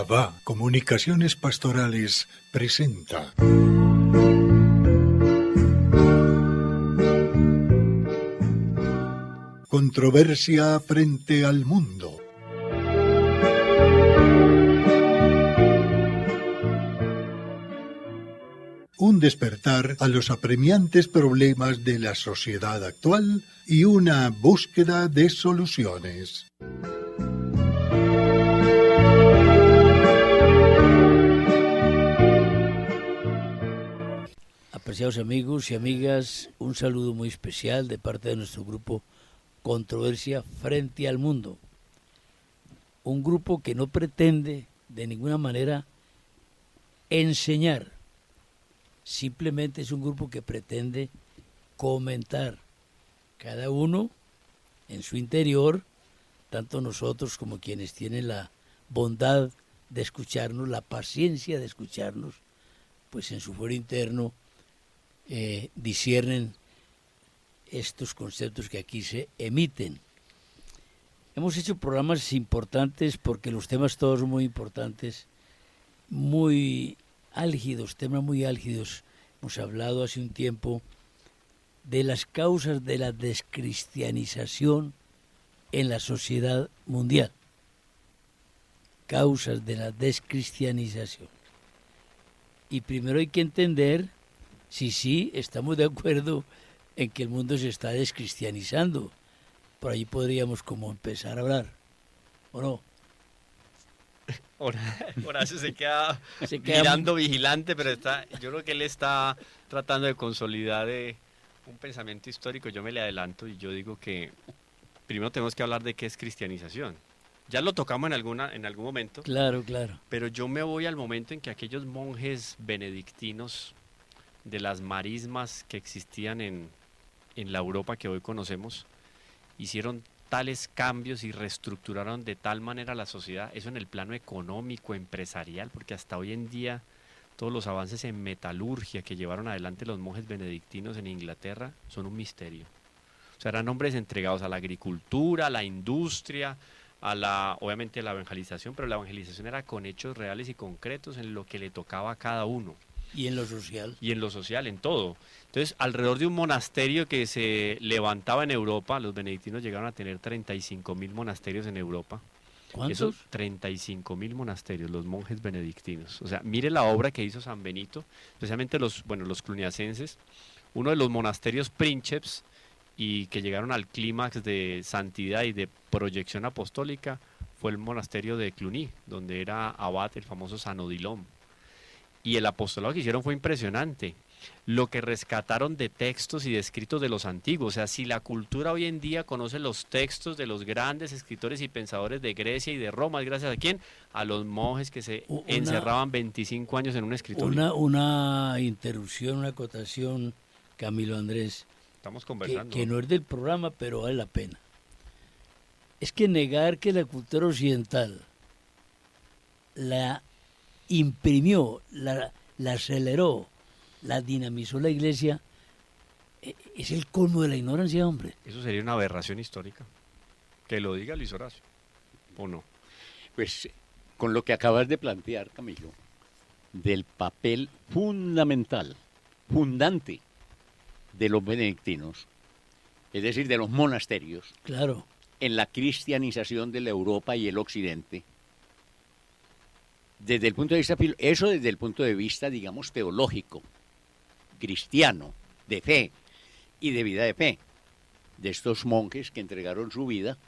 Abba Comunicaciones Pastorales presenta Controversia frente al mundo. Un despertar a los apremiantes problemas de la sociedad actual y una búsqueda de soluciones. Apreciados amigos y amigas, un saludo muy especial de parte de nuestro grupo Controversia frente al mundo. Un grupo que no pretende de ninguna manera enseñar, simplemente es un grupo que pretende comentar, cada uno en su interior, tanto nosotros como quienes tienen la bondad de escucharnos, la paciencia de escucharnos, pues en su fuero interno disciernen estos conceptos que aquí se emiten. Hemos hecho programas importantes porque los temas todos son muy importantes, muy álgidos, temas muy álgidos. Hemos hablado hace un tiempo de las causas de la descristianización en la sociedad mundial. Causas de la descristianización. Y primero hay que entender si sí estamos de acuerdo en que el mundo se está descristianizando. Por ahí podríamos como empezar a hablar, ¿o no? Horacio se queda mirando vigilante, pero yo creo que él está tratando de consolidar un pensamiento histórico. Yo me le adelanto y yo digo que primero tenemos que hablar de qué es cristianización. Ya lo tocamos en algún momento. Claro. Pero yo me voy al momento en que aquellos monjes benedictinos de las marismas que existían en la Europa que hoy conocemos, hicieron tales cambios y reestructuraron de tal manera la sociedad, eso en el plano económico, empresarial, porque hasta hoy en día todos los avances en metalurgia que llevaron adelante los monjes benedictinos en Inglaterra son un misterio. O sea, eran hombres entregados a la agricultura, a la industria, obviamente a la evangelización, pero la evangelización era con hechos reales y concretos en lo que le tocaba a cada uno. Y en lo social. Y en lo social, en todo. Entonces, alrededor de un monasterio que se levantaba en Europa, los benedictinos llegaron a tener 35.000 monasterios en Europa. ¿Cuántos? Esos 35.000 monasterios, los monjes benedictinos. O sea, mire la obra que hizo San Benito, especialmente los cluniacenses, uno de los monasterios prínceps y que llegaron al clímax de santidad y de proyección apostólica fue el monasterio de Cluny, donde era abad el famoso San Odilon. Y el apostolado que hicieron fue impresionante. Lo que rescataron de textos y de escritos de los antiguos. O sea, si la cultura hoy en día conoce los textos de los grandes escritores y pensadores de Grecia y de Roma, ¿gracias a quién? A los monjes que se encerraban 25 años en un escritorio. Una interrupción, una acotación, Camilo Andrés. Estamos conversando. Que no es del programa, pero vale la pena. Es que negar que la cultura occidental la imprimió, la aceleró, la dinamizó la Iglesia, es el colmo de la ignorancia, hombre. Eso sería una aberración histórica. Que lo diga Luis Horacio, ¿o no? Pues con lo que acabas de plantear, Camilo, del papel fundamental, fundante de los benedictinos, es decir, de los monasterios, claro, en la cristianización de la Europa y el Occidente. Desde el punto de vista, eso desde el punto de vista, digamos, teológico, cristiano, de fe y de vida de fe, de estos monjes que entregaron su vida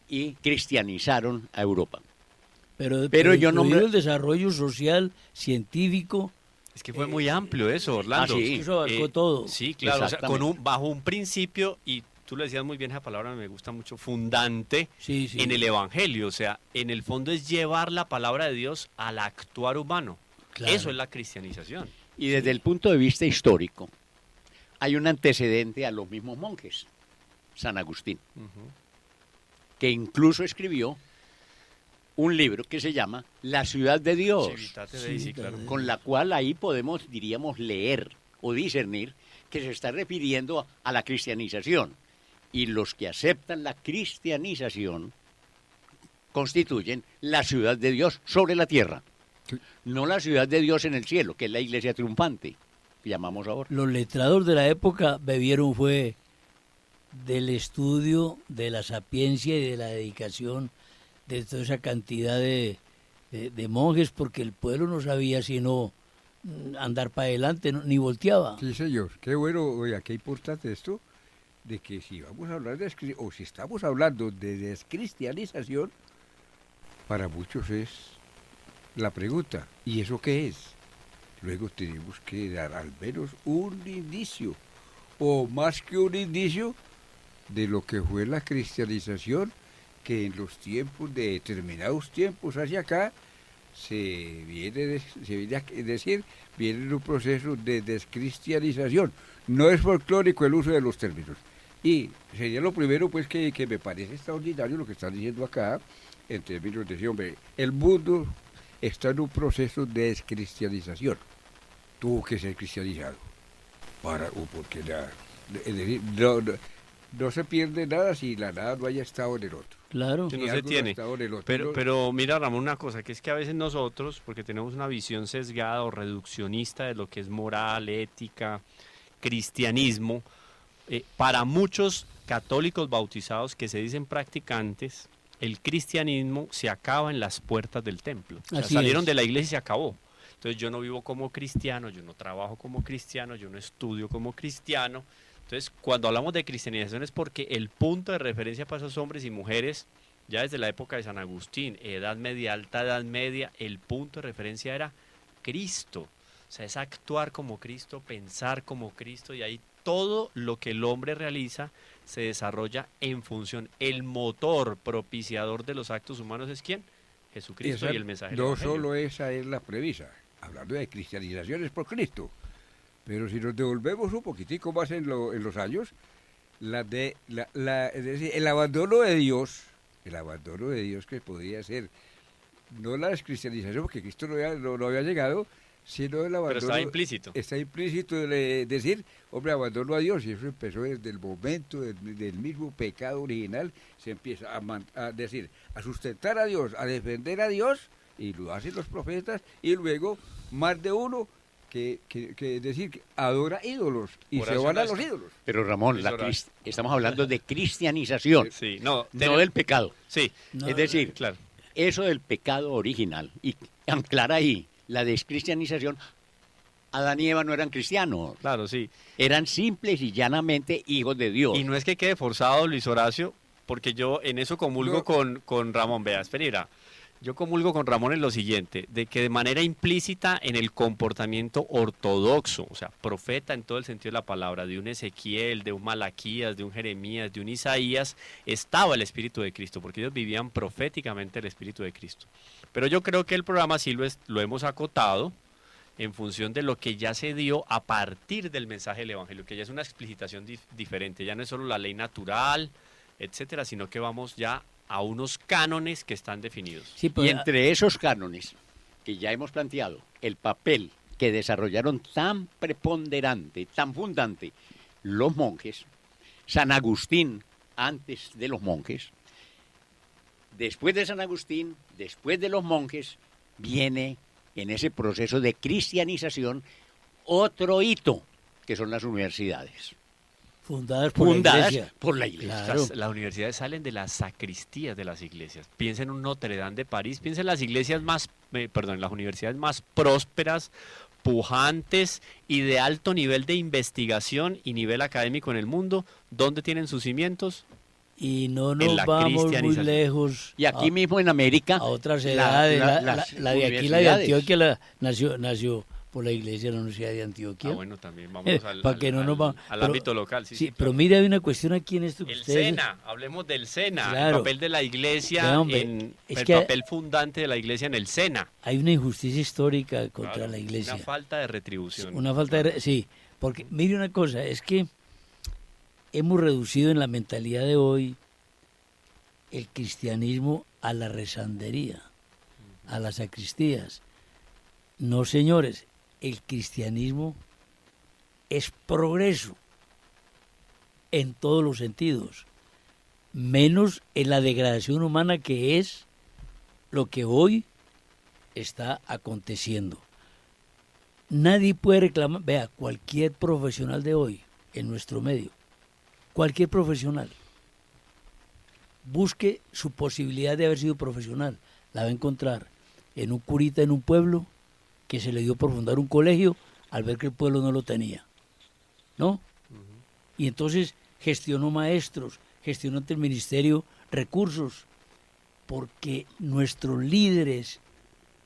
y cristianizaron a Europa. Pero yo el desarrollo social, científico. Es que fue muy amplio eso, Orlando. Sí. Eso abarcó todo. Sí, claro, o sea, bajo un principio, y tú le decías muy bien esa palabra, me gusta mucho, fundante sí. En el Evangelio. O sea, en el fondo es llevar la palabra de Dios al actuar humano. Claro. Eso es la cristianización. Y desde el punto de vista histórico, hay un antecedente a los mismos monjes, San Agustín, que incluso escribió un libro que se llama La ciudad de Dios, claro. Con la cual ahí podemos, diríamos, leer o discernir que se está refiriendo a la cristianización. Y los que aceptan la cristianización constituyen la ciudad de Dios sobre la tierra. Sí. No la ciudad de Dios en el cielo, que es la iglesia triunfante, que llamamos ahora. Los letrados de la época bebieron fue del estudio, de la sapiencia y de la dedicación de toda esa cantidad de monjes, porque el pueblo no sabía sino andar para adelante, ni volteaba. Sí, señor. Qué bueno, oiga, qué importante esto, de que si vamos a hablar o si estamos hablando de descristianización, para muchos es la pregunta, ¿y eso qué es? Luego tenemos que dar al menos un indicio, o más que un indicio, de lo que fue la cristianización, que en los tiempos, de determinados tiempos hacia acá, se viene a decir, viene en un proceso de descristianización. No es folclórico el uso de los términos. Y sería lo primero, pues, que me parece extraordinario lo que están diciendo acá, en términos de decir, hombre, el mundo está en un proceso de descristianización. Tuvo que ser cristianizado. Porque es decir, no se pierde nada si la nada no haya estado en el otro. Claro. Que Ni no se algo tiene. ha estado en el otro. Pero mira, Ramón, una cosa, que es que a veces nosotros, porque tenemos una visión sesgada o reduccionista de lo que es moral, ética, cristianismo, para muchos católicos bautizados que se dicen practicantes, el cristianismo se acaba en las puertas del templo. O sea, Así salieron es. de la iglesia y se acabó. Entonces yo no vivo como cristiano, yo no trabajo como cristiano, yo no estudio como cristiano. Entonces, cuando hablamos de cristianización es porque el punto de referencia para esos hombres y mujeres, ya desde la época de San Agustín, Edad Media, Alta Edad Media, el punto de referencia era Cristo. O sea, es actuar como Cristo, pensar como Cristo, y ahí todo lo que el hombre realiza se desarrolla en función. El motor propiciador de los actos humanos es ¿quién? Jesucristo y el mensaje del No Evangelio. solo esa es la premisa. Hablando de cristianización es por Cristo. Pero si nos devolvemos un poquitico más en los años, es decir, el abandono de Dios que podría ser, no la descristianización, porque Cristo no había llegado, sino el abandono. Pero está implícito. Está implícito de decir, hombre, abandono a Dios, y eso empezó desde el momento del mismo pecado original, se empieza a decir, a sustentar a Dios, a defender a Dios, y lo hacen los profetas, y luego más de uno que decir que adora ídolos y Por se eso van a no los es- ídolos. Pero Ramón, Eso era. estamos hablando de cristianización, Sí, no, no del pecado. Sí, No, Es decir, claro. eso del pecado original, y anclar ahí la descristianización, Adán y Eva no eran cristianos, Claro, sí. eran simples y llanamente hijos de Dios. Y no es que quede forzado, Luis Horacio, porque yo en eso comulgo No. con Ramón. Vea, espera, yo comulgo con Ramón en lo siguiente, de que de manera implícita en el comportamiento ortodoxo, o sea, profeta en todo el sentido de la palabra, de un Ezequiel, de un Malaquías, de un Jeremías, de un Isaías, estaba el Espíritu de Cristo, porque ellos vivían proféticamente el Espíritu de Cristo. Pero yo creo que el programa sí lo hemos acotado en función de lo que ya se dio a partir del mensaje del Evangelio, que ya es una explicitación diferente, ya no es solo la ley natural, etcétera, sino que vamos ya a unos cánones que están definidos. Sí, pero Y entre esos cánones que ya hemos planteado, el papel que desarrollaron tan preponderante, tan fundante los monjes, San Agustín antes de los monjes, después de San Agustín, después de los monjes, viene en ese proceso de cristianización otro hito, que son las universidades, fundadas por la fundadas iglesia. por la iglesia. Claro. Las universidades salen de las sacristías de las iglesias. Piensa en un Notre Dame de París, piensa en las iglesias más, las universidades más prósperas, pujantes y de alto nivel de investigación y nivel académico en el mundo. ¿Dónde tienen sus cimientos? Y no En nos la vamos muy cristianización. lejos Y aquí mismo en América, a otras edades. las La de aquí, la de universidades. Antioquia, nació por la iglesia de la Universidad de Antioquia. Bueno, también vamos Para que no nos va- al pero- ámbito local. Sí, Sí, pero mire, hay una cuestión aquí en esto que El ustedes... SENA, hablemos del SENA, Claro. el papel de la iglesia, Vea, hombre, es el que- papel fundante de la iglesia en el SENA. Hay una injusticia histórica contra Claro, la iglesia. Una falta de retribución. Una falta de... Sí, porque mire una cosa, es que hemos reducido en la mentalidad de hoy el cristianismo a la rezandería, a las sacristías. No, señores, el cristianismo es progreso en todos los sentidos, menos en la degradación humana que es lo que hoy está aconteciendo. Nadie puede reclamar, vea, cualquier profesional de hoy en nuestro medio, cualquier profesional, busque su posibilidad de haber sido profesional, la va a encontrar en un curita en un pueblo que se le dio por fundar un colegio al ver que el pueblo no lo tenía, ¿no? Y entonces gestionó maestros, gestionó ante el ministerio recursos, porque nuestros líderes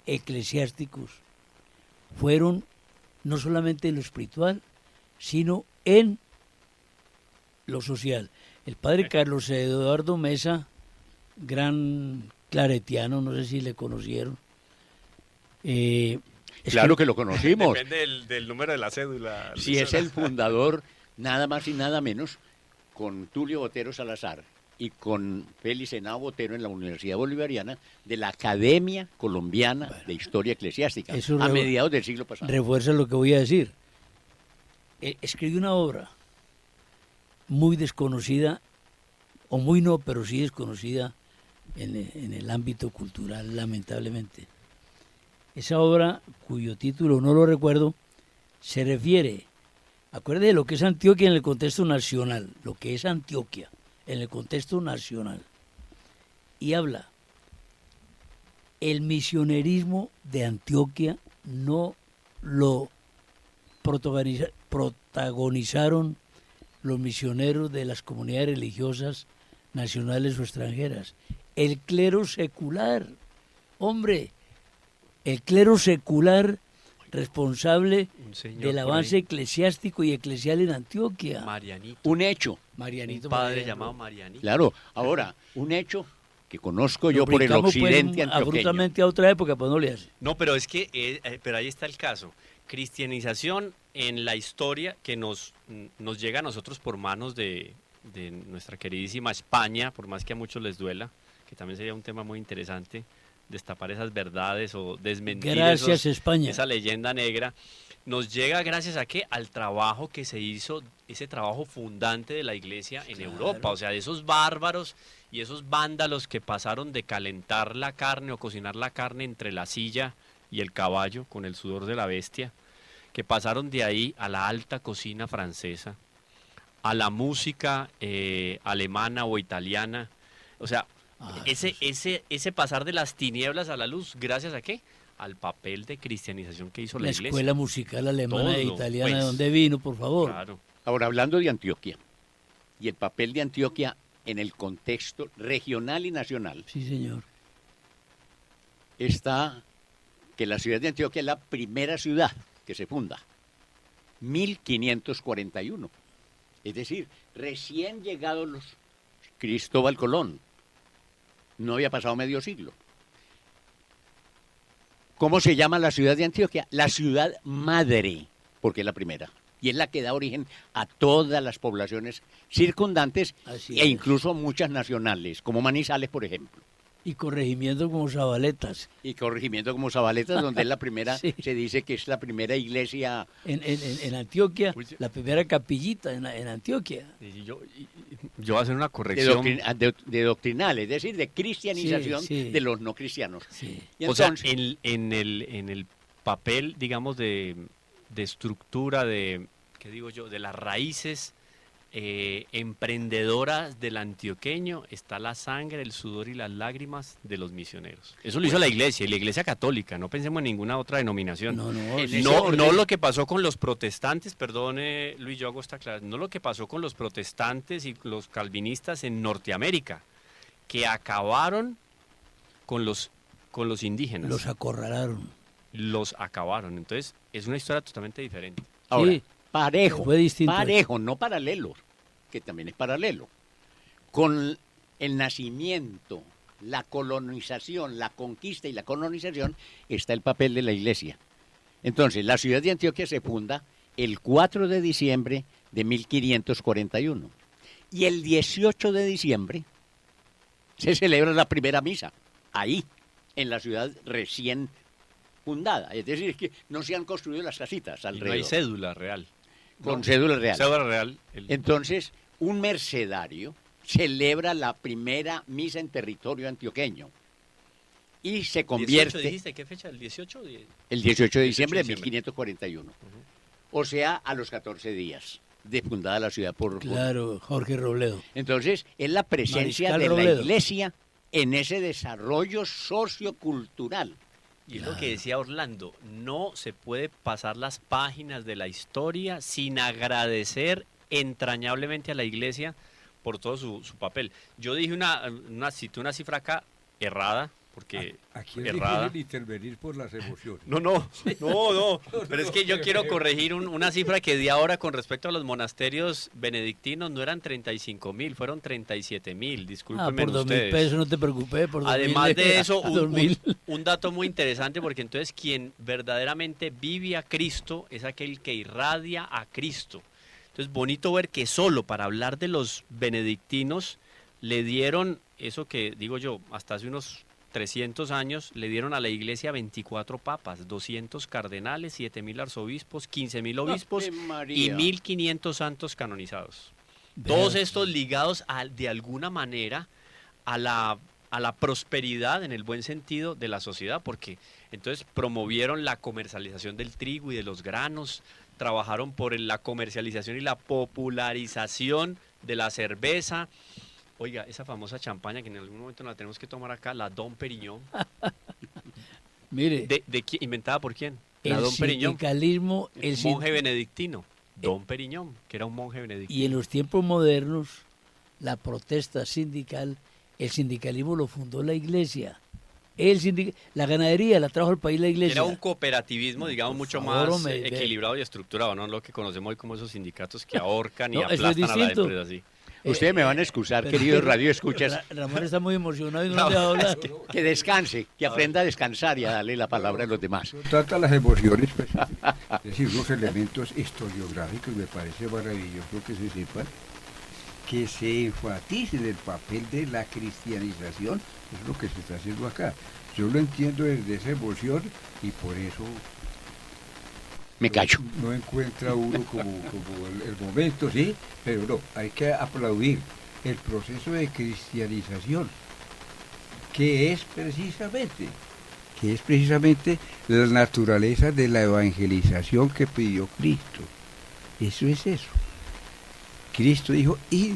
eclesiásticos fueron no solamente en lo espiritual, sino en lo social. El padre Carlos Eduardo Mesa, gran claretiano, no sé si le conocieron. Claro que lo conocimos. Depende del número de la cédula. Si es el fundador, nada más y nada menos, con Tulio Botero Salazar y con Félix Henao Botero en la Universidad Bolivariana, de la Academia Colombiana de Historia Eclesiástica, eso a mediados del siglo pasado. Refuerza lo que voy a decir. Escribió una obra muy desconocida, o muy no, pero sí desconocida en el ámbito cultural, lamentablemente. Esa obra, cuyo título no lo recuerdo, se refiere, acuérdate de lo que es Antioquia en el contexto nacional, lo que es Antioquia en el contexto nacional, y habla, el misionerismo de Antioquia no lo protagonizaron los misioneros de las comunidades religiosas nacionales o extranjeras, el clero secular, hombre, el clero secular responsable del avance eclesiástico y eclesial en Antioquia. Marianito. Un hecho. Marianito. Un padre llamado Marianito. Claro, ahora, un hecho que conozco yo por el occidente antioqueño. Abruptamente a otra época, pues no le hace. No, pero es que, pero ahí está el caso. Cristianización en la historia que nos llega a nosotros por manos de nuestra queridísima España, por más que a muchos les duela, que también sería un tema muy interesante, destapar esas verdades o desmentir España. esa leyenda negra, nos llega gracias a qué, al trabajo que se hizo, ese trabajo fundante de la iglesia en Europa, o sea, de esos bárbaros y esos vándalos que pasaron de calentar la carne o cocinar la carne entre la silla y el caballo con el sudor de la bestia, que pasaron de ahí a la alta cocina francesa, a la música alemana o italiana, o sea, ese pasar de las tinieblas a la luz, ¿gracias a qué? Al papel de cristianización que hizo la iglesia. La escuela musical alemana e italiana, pues, ¿de dónde vino, por favor? Claro. Ahora, hablando de Antioquia y el papel de Antioquia en el contexto regional y nacional, Sí, señor. está que la ciudad de Antioquia es la primera ciudad que se funda, 1541. Es decir, recién llegados los Cristóbal Colón. No había pasado medio siglo. ¿Cómo se llama la ciudad de Antioquia? La ciudad madre, porque es la primera. Y es la que da origen a todas las poblaciones circundantes Así e es. incluso muchas nacionales, como Manizales, por ejemplo. Y corregimiento como Zabaletas. Y corregimiento como Zabaletas, donde es la primera, Sí. se dice que es la primera iglesia. En Antioquia, Oye. la primera capillita en Antioquia. Y yo voy a hacer una De, corrección. de doctrinal, es decir, de cristianización Sí, sí. de los no cristianos. Sí. Y O sea, entonces, en el papel, digamos, de estructura, ¿qué digo yo? De las raíces emprendedoras del antioqueño está la sangre, el sudor y las lágrimas de los misioneros. Eso lo hizo la iglesia, y la iglesia católica, no pensemos en ninguna otra denominación. No, no, En sí. ese No, orden. no lo que pasó con los protestantes, perdone Luis, yo hago esta aclaración, no lo que pasó con los protestantes y los calvinistas en Norteamérica, que acabaron con los indígenas, Los acorralaron. los acabaron. Entonces, es una historia totalmente diferente. ahora, Sí, parejo, fue distinto. parejo, no paralelo, que también es paralelo. Con el nacimiento, la colonización, la conquista y la colonización, está el papel de la iglesia. Entonces, la ciudad de Antioquia se funda el 4 de diciembre de 1541. Y el 18 de diciembre se celebra la primera misa, ahí, en la ciudad recién fundada. Es decir, que no se han construido las casitas Y no hay alrededor. cédula real. Con cédula real. Cédula real. Entonces, un mercedario celebra la primera misa en territorio antioqueño. y se 18 convierte dijiste, ¿qué fecha? ¿El 18? el 18 de diciembre de 18 de 1541. O sea, a los 14 días de fundada la ciudad por... Claro, Jorge Robledo. Entonces, es la presencia Mariscal de Robledo. la iglesia en ese desarrollo sociocultural. Y es lo que decía Orlando, no se puede pasar las páginas de la historia sin agradecer entrañablemente a la iglesia por todo su papel. Yo dije cité una cifra acá errada, porque Aquí es errada. difícil intervenir por las emociones. No, pero es que yo quiero corregir una cifra que di ahora con respecto a los monasterios benedictinos, no eran 35.000, fueron 37.000, discúlpenme por 2.000 ustedes. pesos, no te preocupes. Por 2.000 Además de eso, a 2.000. un dato muy interesante, porque entonces quien verdaderamente vive a Cristo es aquel que irradia a Cristo. Entonces, bonito ver que solo para hablar de los benedictinos le dieron, eso que digo yo, hasta hace unos 300 años, le dieron a la iglesia 24 papas, 200 cardenales, 7.000 arzobispos, 15.000 obispos ¡Ave María! y 1.500 santos canonizados. Vean. Todos estos ligados de alguna manera a la prosperidad en el buen sentido de la sociedad, porque entonces promovieron la comercialización del trigo y de los granos, trabajaron por la comercialización y la popularización de la cerveza. Oiga, esa famosa champaña que en algún momento la tenemos que tomar acá, la Dom Perignon, Mire, ¿inventada por quién? La el Dom Perignon, sindicalismo, monje benedictino, Dom Perignon, que era un monje benedictino. y en los tiempos modernos, la protesta sindical, el sindicalismo lo fundó la iglesia. La ganadería la trajo al país la iglesia. Era un cooperativismo, digamos, mucho favor, más hombre, equilibrado y estructurado, no lo que conocemos hoy como esos sindicatos que ahorcan y No, eso es aplastan a la distinto. empresa así. Ustedes me van a excusar, Pero- queridos radioescuchas, Ramón está muy emocionado y no nos deja hablar. que descanse, que aprenda a descansar y a darle la palabra a los demás. Trata las emociones, pues, es decir, unos elementos historiográficos, me parece maravilloso que se sepan, que se enfatice el papel de la cristianización, es lo que se está haciendo acá. Yo lo entiendo desde esa emoción y por eso Me callo. no encuentra uno como el momento, sí, pero no, hay que aplaudir el proceso de cristianización, que es precisamente la naturaleza de la evangelización que pidió Cristo. Eso es eso. Cristo dijo, id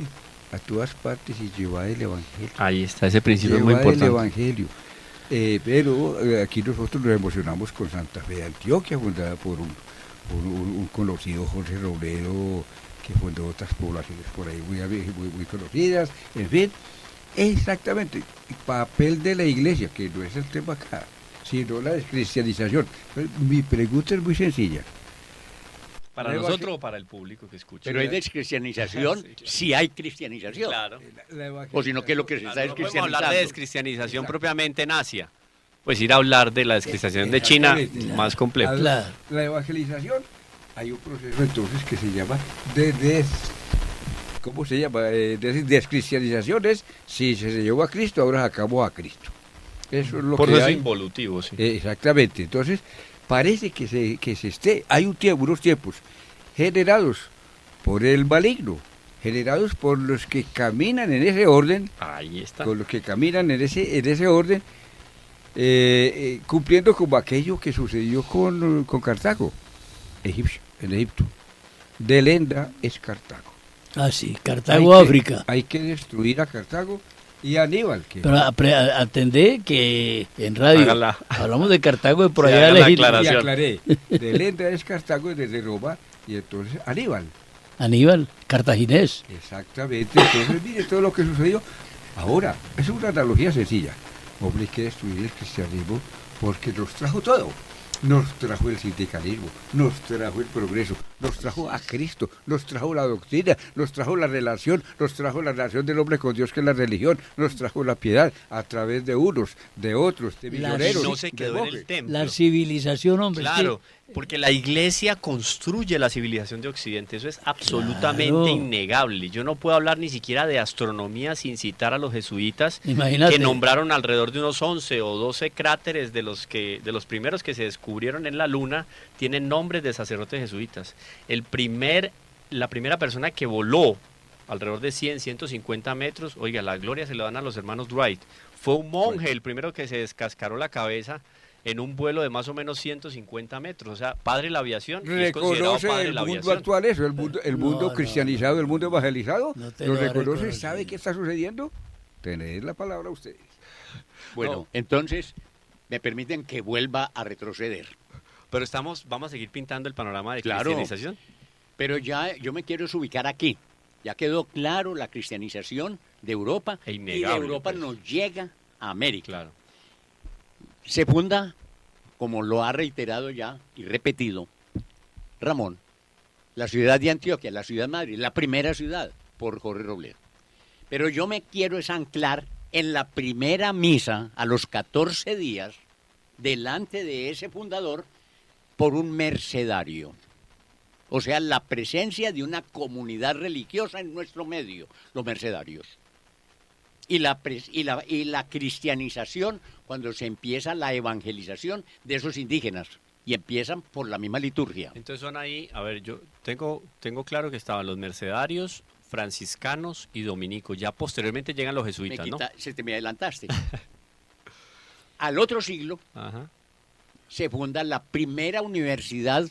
a todas partes y llevad el evangelio. Ahí está, ese principio es muy Llevad el importante. evangelio. Pero aquí nosotros nos emocionamos con Santa Fe de Antioquia, fundada por un conocido Jorge Robledo, que fundó otras poblaciones por ahí muy conocidas, en fin, exactamente, el papel de la iglesia, que no es el tema acá, sino la descristianización. Entonces, mi pregunta es muy sencilla. ¿Para Luego nosotros aquí- o para el público que escucha? Pero hay descristianización, Sí, claro. si hay cristianización. Claro. O si no, ¿qué es lo que se está Claro, no podemos hablar de descristianizando? descristianización propiamente en Asia. Pues ir a hablar de la descristianización de China, Exactamente. más complejo. Claro. La evangelización, hay un proceso entonces que se llama ¿cómo se llama? Descristianización es, si se llevó a Cristo, ahora sacamos a Cristo. Eso es lo Por que eso hay. involutivo, sí. Exactamente. Entonces, parece que hay unos tiempos generados por el maligno, generados por los que caminan en ese orden, Ahí está. con los que caminan en ese orden, cumpliendo como aquello que sucedió con Cartago, en Egipto. Delenda es Cartago. Ah, sí, Cartago, África. Hay que destruir a Cartago y a Aníbal. Que Pero atendé que en radio Hágala. hablamos de Cartago de por Sí, allá haga la lejito. aclaración. y aclaré, Delenda es Cartago desde Roma y entonces Aníbal. Aníbal, cartaginés. Exactamente, entonces mire todo lo que sucedió. Ahora, es una analogía sencilla. Hombre, hay que destruir el cristianismo porque nos trajo todo. Nos trajo el sindicalismo, nos trajo el progreso, nos trajo a Cristo, nos trajo la doctrina, nos trajo la relación del hombre con Dios, que es la religión, nos trajo la piedad a través de unos, de otros, de La- milloneros. No se de quedó en monjes. el templo. La civilización, hombre. es que- Claro, porque la iglesia construye la civilización de Occidente, eso es absolutamente Claro. innegable. Yo no puedo hablar ni siquiera de astronomía sin citar a los jesuitas, Imagínate. que nombraron alrededor de unos 11 o 12 cráteres de los primeros que se descubrieron en la Luna, tienen nombres de sacerdotes jesuitas. La primera persona que voló alrededor de 100, 150 metros. Oiga, la gloria se le dan a los hermanos Wright. Fue un monje el primero que se descascaró la cabeza en un vuelo de más o menos 150 metros. O sea, padre de la aviación. Y es considerado ¿Reconoce padre de el la mundo aviación. actual eso? ¿El mundo No, cristianizado, el mundo evangelizado? No te ¿Lo lo va a reconoce? reconocer. ¿Sabe qué está sucediendo? Tenéis la palabra ustedes. Bueno, No. entonces me permiten que vuelva a retroceder. Pero vamos a seguir pintando el panorama de Claro. cristianización. Pero ya yo me quiero ubicar aquí. Ya quedó claro la cristianización de Europa E y de innegable, Europa pues. nos llega a América. Claro. Se funda, como lo ha reiterado ya y repetido Ramón, la ciudad de Antioquia, la ciudad madre, la primera ciudad por Jorge Robledo. Pero yo me quiero es anclar en la primera misa a los 14 días delante de ese fundador por un mercedario. O sea, la presencia de una comunidad religiosa en nuestro medio, los mercedarios. Y la cristianización, cuando se empieza la evangelización de esos indígenas. Y empiezan por la misma liturgia. Entonces son ahí, a ver, yo tengo claro que estaban los mercedarios, franciscanos y dominicos. Ya posteriormente llegan los jesuitas, ¿no? Me adelantaste. Al otro siglo Ajá. se funda la primera universidad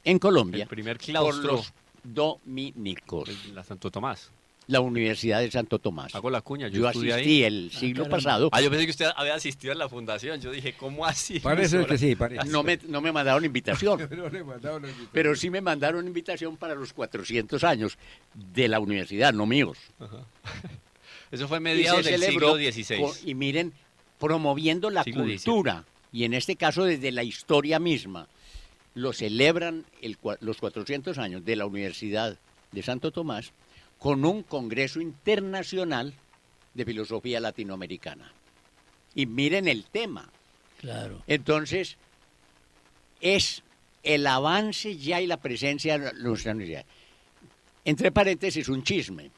en Colombia El primer por claustro, los dominicos. la Santo Tomás. La Universidad de Santo Tomás. Hago la cuña, yo Yo estudié asistí ahí. el siglo caramba. pasado. Ah, yo pensé que usted había asistido a la fundación. Yo dije, ¿cómo así? Parece que sí, parece. No me mandaron invitación, No le mandaron la invitación. pero sí me mandaron invitación para los 400 años de la universidad, no míos. Eso fue Y mediados se del celebró siglo XVI. Y miren, promoviendo la Siglo XVII. cultura, y en este caso desde la historia misma, lo celebran los 400 años de la Universidad de Santo Tomás con un congreso internacional de filosofía latinoamericana. Y miren el tema. Claro. Entonces, es el avance ya y la presencia de nuestra universidad. Entre paréntesis, un chisme.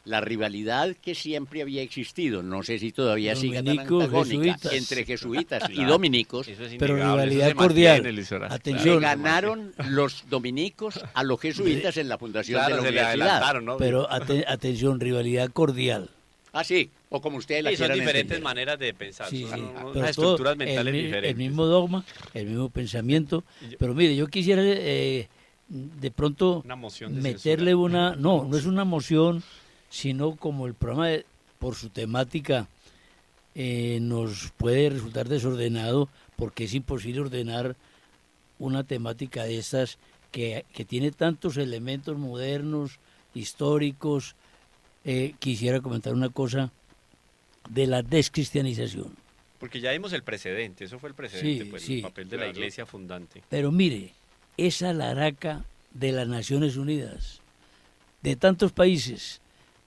La rivalidad que siempre había existido, no sé si todavía siga tan Dominicos, antagónica, jesuitas. entre jesuitas y Claro. dominicos, Eso es Pero innegable, eso rivalidad se cordial. mantiene, Luis Horacio. Atención. le ganaron los dominicos a los jesuitas en la fundación Claro, de la se le universidad. adelantaron, ¿no? Pero atención, rivalidad cordial. Ah, sí, o como ustedes la Sí, son quieran diferentes entender. maneras de pensar. Sí, son sí. unas Pero estructuras todo mentales el diferentes. mismo dogma, el mismo pensamiento. Pero mire, yo quisiera de pronto Una moción de meterle censura. una... No es una moción, sino como el programa, por su temática, nos puede resultar desordenado, porque es imposible ordenar una temática de estas que tiene tantos elementos modernos, históricos. Quisiera comentar una cosa de la descristianización. Porque ya vimos el precedente, eso fue el precedente, Sí, pues, sí. el papel de la Claro. iglesia fundante. Pero mire, esa laraca de las Naciones Unidas, de tantos países,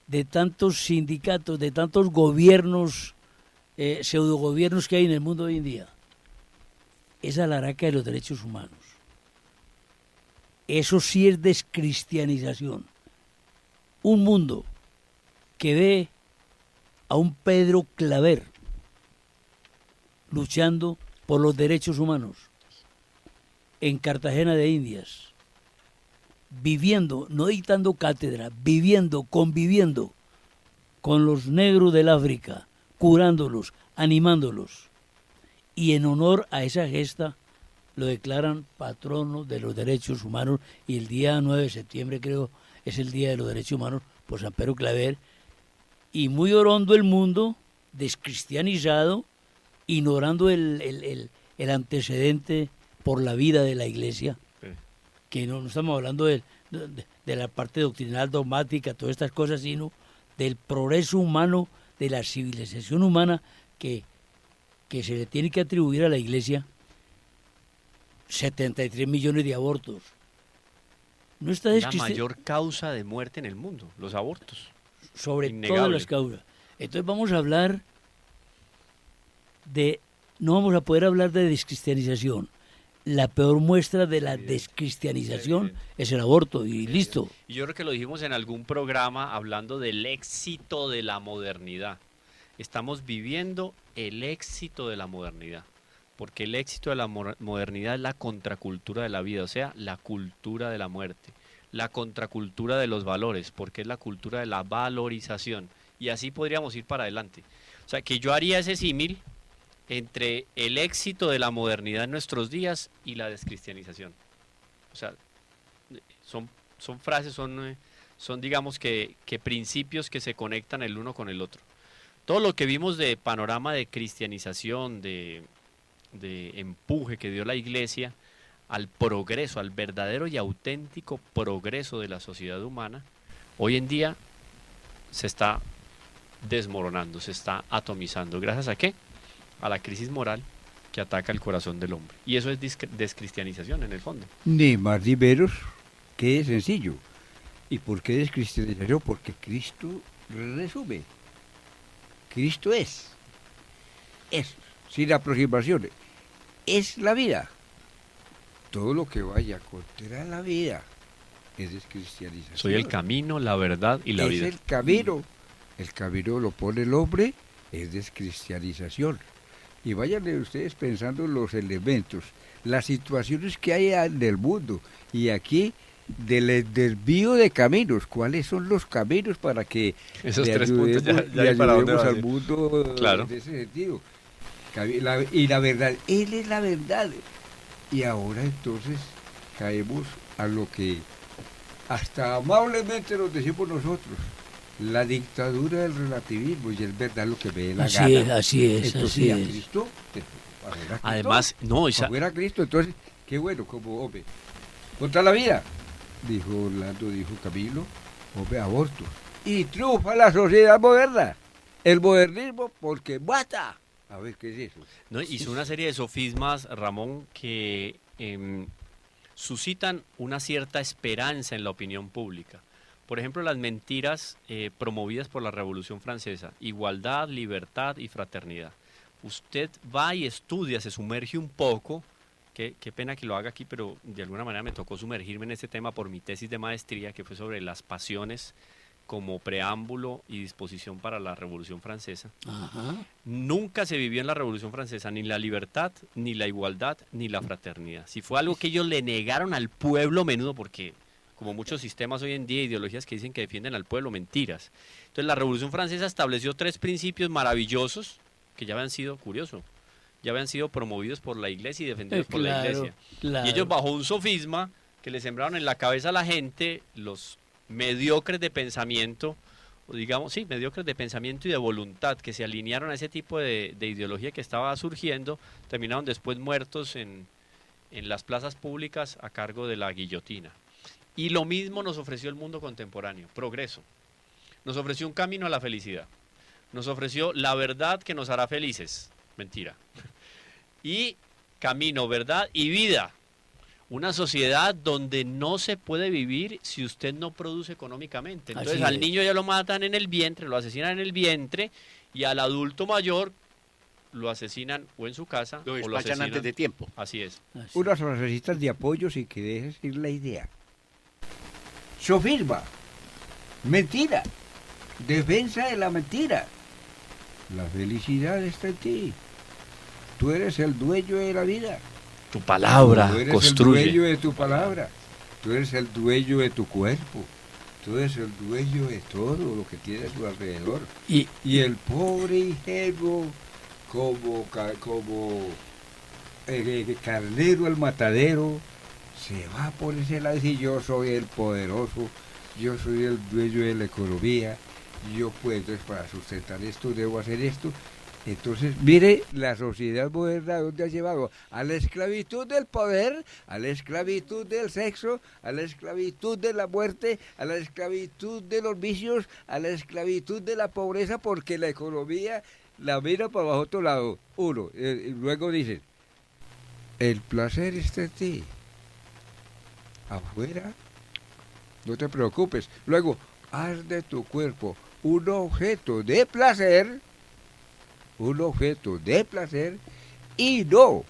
de tantos sindicatos, de tantos gobiernos, pseudogobiernos que hay en el mundo hoy en día, esa laraca de los derechos humanos, eso sí es descristianización. Un mundo que ve a un Pedro Claver luchando por los derechos humanos en Cartagena de Indias, viviendo, no dictando cátedra, viviendo, conviviendo con los negros del África, curándolos, animándolos. Y en honor a esa gesta lo declaran patrono de los derechos humanos, y el día 9 de septiembre creo es el Día de los Derechos Humanos por San Pedro Claver, y muy orondo el mundo, descristianizado, ignorando el antecedente por la vida de la Iglesia, Sí. que no estamos hablando de la parte doctrinal, dogmática, todas estas cosas, sino del progreso humano, de la civilización humana que se le tiene que atribuir a la Iglesia. 73 millones de abortos. No está La descristi- mayor causa de muerte en el mundo, los abortos. sobre Innegable. todas las causas. Entonces vamos a hablar no vamos a poder hablar de descristianización. La peor muestra de la descristianización es el aborto, y listo. Y yo creo que lo dijimos en algún programa hablando del éxito de la modernidad. Estamos viviendo el éxito de la modernidad, porque el éxito de la modernidad es la contracultura de la vida, o sea, la cultura de la muerte. la contracultura de los valores, porque es la cultura de la valorización. Y así podríamos ir para adelante. O sea, que yo haría ese símil entre el éxito de la modernidad en nuestros días y la descristianización. O sea, son frases, son digamos que principios que se conectan el uno con el otro. Todo lo que vimos de panorama de cristianización, de empuje que dio la Iglesia al progreso, al verdadero y auténtico progreso de la sociedad humana, hoy en día se está desmoronando, se está atomizando. ¿Gracias a qué? A la crisis moral que ataca el corazón del hombre. Y eso es descristianización en el fondo. Ni más ni menos que es sencillo. ¿Y por qué descristianización? Porque Cristo resume. Cristo es, sin aproximaciones, es la vida. Todo lo que vaya contra la vida es descristianización. Soy el camino, la verdad y la vida. Es el camino lo pone el hombre, es descristianización. Y vayan ustedes pensando en los elementos, las situaciones que hay en el mundo, y aquí del desvío de caminos. ¿Cuáles son los caminos para que esos le tres ayudemos, puntos ya le hay para dónde ayudemos va, al sí. mundo Claro. en ese sentido? Y la verdad, Él es la verdad. Y ahora entonces caemos a lo que hasta amablemente nos decimos nosotros, la dictadura del relativismo, y es verdad lo que me dé la Así gana. es, así es, Entonces, así a es. Cristo, a ver a Cristo, Además, no, a ver a Cristo, entonces, qué bueno, como hombre, contra la vida, dijo Orlando, dijo Camilo, hombre, aborto. Y triunfa la sociedad moderna, el modernismo, porque mata. A ver, ¿qué es eso? ¿no? Hizo una serie de sofismas, Ramón, que suscitan una cierta esperanza en la opinión pública. Por ejemplo, las mentiras promovidas por la Revolución Francesa: igualdad, libertad y fraternidad. Usted va y estudia, se sumerge un poco, qué pena que lo haga aquí, pero de alguna manera me tocó sumergirme en este tema por mi tesis de maestría, que fue sobre las pasiones como preámbulo y disposición para la Revolución Francesa. Ajá. Nunca se vivió en la Revolución Francesa ni la libertad, ni la igualdad, ni la fraternidad. Si fue algo que ellos le negaron al pueblo menudo, porque como muchos sistemas hoy en día, ideologías que dicen que defienden al pueblo, mentiras. Entonces la Revolución Francesa estableció 3 principios maravillosos que ya habían sido, curioso, ya habían sido promovidos por la Iglesia y defendidos por la Iglesia. Claro. Y ellos, bajo un sofisma que le sembraron en la cabeza a la gente, los mediocres de pensamiento, o digamos, sí, mediocres de pensamiento y de voluntad, que se alinearon a ese tipo de ideología que estaba surgiendo, terminaron después muertos en las plazas públicas a cargo de la guillotina. Y lo mismo nos ofreció el mundo contemporáneo: progreso. Nos ofreció un camino a la felicidad. Nos ofreció la verdad que nos hará felices. Mentira. Y camino, verdad y vida. Una sociedad donde no se puede vivir si usted no produce económicamente. Entonces Así al es. niño ya lo matan en el vientre, lo asesinan en el vientre, y al adulto mayor lo asesinan o en su casa Lo o lo despachan asesinan. antes de tiempo. Así es. Así. Unas frasecitas de apoyo sin que dejes ir la idea. Sofisma, mentira, defensa de la mentira. La felicidad está en ti. Tú eres el dueño de la vida. Tu palabra Tú eres construye. el dueño de tu palabra. Tú eres el dueño de tu cuerpo. Tú eres el dueño de todo lo que tiene a su alrededor. Y Y el pobre ingenuo, como carnero al matadero, se va por ese lado y dice: yo soy el poderoso, yo soy el dueño de la economía, yo puedo, entonces para sustentar esto debo hacer esto. Entonces, mire la sociedad moderna donde ha llevado: a la esclavitud del poder, a la esclavitud del sexo, a la esclavitud de la muerte, a la esclavitud de los vicios, a la esclavitud de la pobreza, porque la economía la mira para otro lado. Uno, y luego dice: el placer está en ti. Afuera, no te preocupes. Luego, haz de tu cuerpo un objeto de placer, y no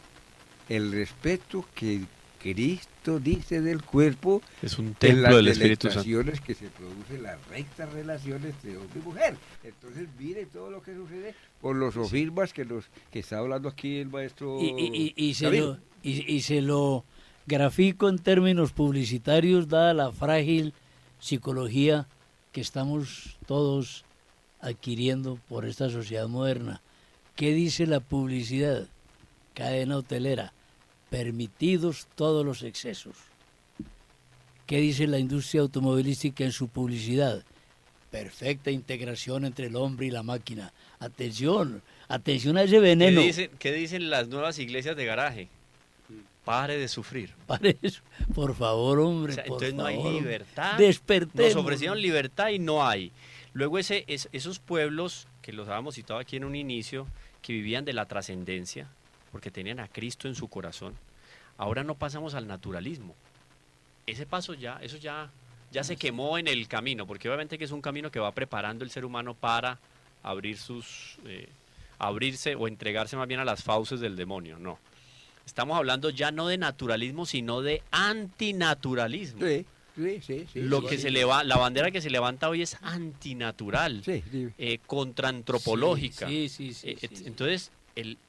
el respeto que Cristo dice del cuerpo Es un en templo las del Espíritu Santo. deleitaciones que se producen, las rectas relaciones de hombre y mujer. Entonces, mire todo lo que sucede por los sofismas que está hablando aquí el maestro se David. lo, y se lo Grafico en términos publicitarios, dada la frágil psicología que estamos todos adquiriendo por esta sociedad moderna. ¿Qué dice la publicidad? Cadena hotelera, permitidos todos los excesos. ¿Qué dice la industria automovilística en su publicidad? Perfecta integración entre el hombre y la máquina. Atención, atención a ese veneno. ¿Qué dicen las nuevas iglesias de garaje? Pare de sufrir. Para eso, por favor, hombre, O sea, por entonces no hay favor. libertad. Despertemos. Nos ofrecieron libertad y no hay. Luego esos pueblos, que los habíamos citado aquí en un inicio, que vivían de la trascendencia, porque tenían a Cristo en su corazón, ahora no pasamos al naturalismo. Ese paso eso ya se quemó en el camino, porque obviamente que es un camino que va preparando el ser humano para abrirse o entregarse más bien a las fauces del demonio, no. Estamos hablando ya no de naturalismo, sino de antinaturalismo. Sí. La bandera que se levanta hoy es antinatural, Sí, contraantropológica. Sí. Entonces,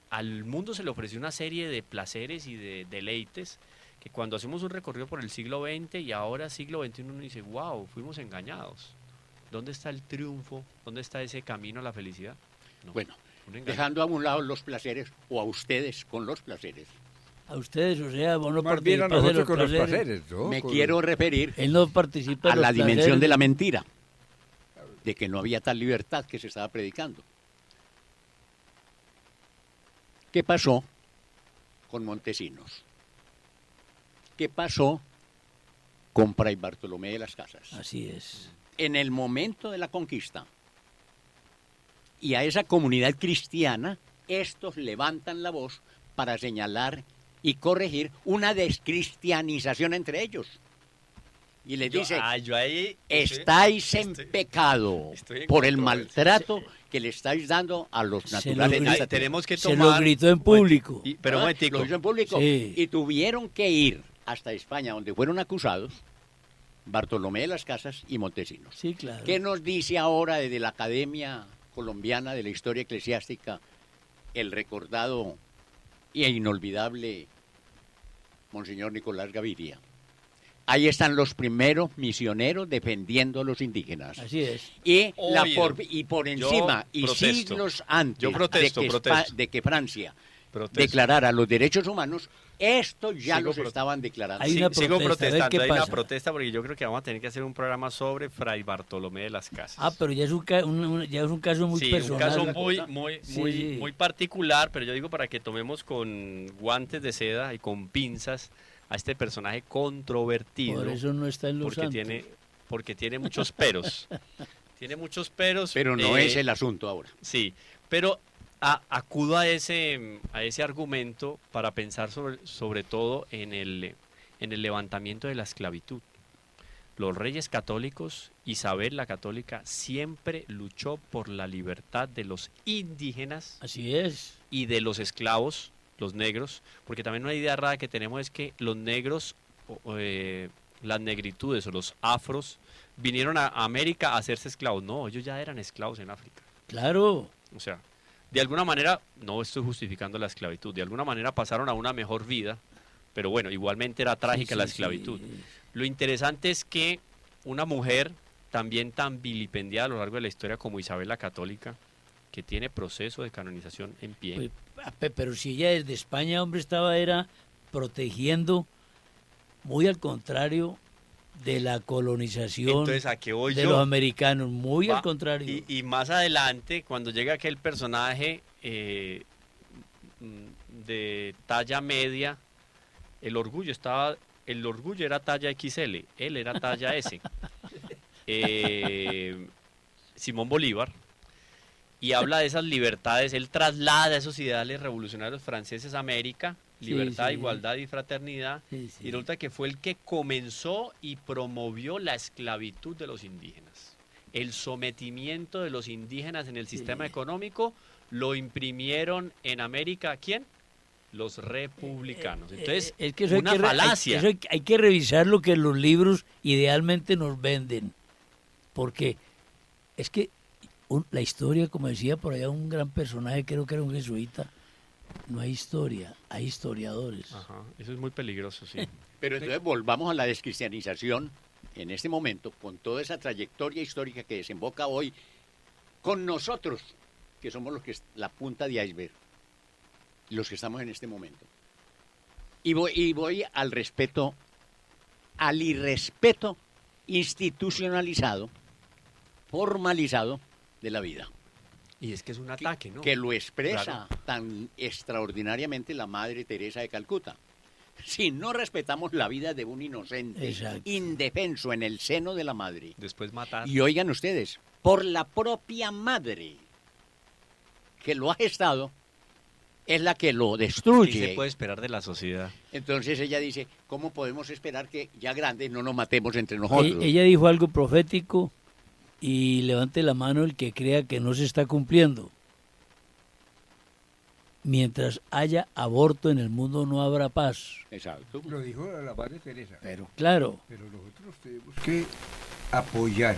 al mundo se le ofreció una serie de placeres y de deleites que cuando hacemos un recorrido por el siglo XX y ahora siglo XXI uno dice, wow, fuimos engañados. ¿Dónde está el triunfo? ¿Dónde está ese camino a la felicidad? No, Bueno, un engaño. dejando a un lado los placeres, o a ustedes con los placeres, A ustedes, o sea, vos no Más bien a participas de nosotros los con los placeres. placeres, ¿no? me Con quiero referir Él no participa a de los la dimensión placeres. de la mentira, de que no había tal libertad que se estaba predicando. ¿Qué pasó con Montesinos? ¿Qué pasó con Fray Bartolomé de las Casas? Así es. En el momento de la conquista, y a esa comunidad cristiana, estos levantan la voz para señalar y corregir una descristianización entre ellos. Y les dice, Yo ahí estáis en pecado estoy en por el controversia. maltrato que le estáis dando a los Se naturales. lo de esta tenemos que Se lo tomar... gritó en público. Pero un Ah, momentico. lo hizo en público. Sí. Y tuvieron que ir hasta España, donde fueron acusados Bartolomé de las Casas y Montesinos. Sí, claro. ¿Qué nos dice ahora desde la Academia Colombiana de la Historia Eclesiástica el recordado e inolvidable Monseñor Nicolás Gaviria? Ahí están los primeros misioneros defendiendo a los indígenas. Así es. Y, Oído. por encima, y protesto. siglos antes Yo protesto, de que Francia Protesto. declarara los derechos humanos, esto ya Sigo los pro- estaban declarando. Hay una Sigo protesta, a ver protestando, qué hay una pasa. protesta porque yo creo que vamos a tener que hacer un programa sobre Fray Bartolomé de las Casas. Ah, pero ya es ya es un caso muy Sí, personal. un caso la muy, cosa. muy, Sí, muy, sí. muy particular, pero yo digo para que tomemos con guantes de seda y con pinzas a este personaje controvertido. Por eso no está en los santos. Porque tiene muchos peros. Tiene muchos peros. Pero no es el asunto ahora. Sí, pero acudo a ese argumento para pensar sobre todo en el levantamiento de la esclavitud. Los reyes católicos, Isabel la católica, siempre luchó por la libertad de los indígenas Así es. y de los esclavos, los negros, porque también una idea rara que tenemos es que los negros, las negritudes o los afros, vinieron a América a hacerse esclavos. No, ellos ya eran esclavos en África. Claro. O sea, de alguna manera, no estoy justificando la esclavitud, de alguna manera pasaron a una mejor vida, pero bueno, igualmente era trágica Sí, la sí, esclavitud. sí. Lo interesante es que una mujer también tan vilipendiada a lo largo de la historia como Isabel la Católica, que tiene proceso de canonización en pie. Pues, pero si ella desde España, hombre, era protegiendo, muy al contrario de la colonización Entonces, ¿a qué voy de yo? los americanos, muy Va, al contrario. Y más adelante, cuando llega aquel personaje de talla media, el orgullo era talla XL, él era talla S. Simón Bolívar, y habla de esas libertades, él traslada esos ideales revolucionarios franceses a América, Sí, libertad, sí. igualdad y fraternidad, Sí, sí. y resulta que fue el que comenzó y promovió la esclavitud de los indígenas. El sometimiento de los indígenas en el sistema económico lo imprimieron en América, ¿quién? Los republicanos. Entonces, es que eso una falacia. hay que revisar lo que los libros idealmente nos venden, porque es que la historia, como decía por allá un gran personaje, creo que era un jesuita, no hay historia, hay historiadores. Ajá, eso es muy peligroso, sí. Pero entonces volvamos a la descristianización en este momento, con toda esa trayectoria histórica que desemboca hoy, con nosotros, que somos los que la punta de iceberg, los que estamos en este momento. Y voy al respeto, al irrespeto institucionalizado, formalizado de la vida. Y es que es un ataque, ¿no? Que lo expresa Claro. tan extraordinariamente la Madre Teresa de Calcuta. Si no respetamos la vida de un inocente, Exacto. indefenso en el seno de la madre, Después matar. y oigan ustedes, por la propia madre que lo ha gestado, es la que lo ¿Qué destruye. se puede esperar de la sociedad? Entonces ella dice, ¿cómo podemos esperar que ya grandes no nos matemos entre nosotros? Ella dijo algo profético y levante la mano el que crea que no se está cumpliendo. Mientras haya aborto en el mundo no habrá paz. Exacto. Lo dijo la Madre Teresa. Pero claro, Pero nosotros tenemos que apoyar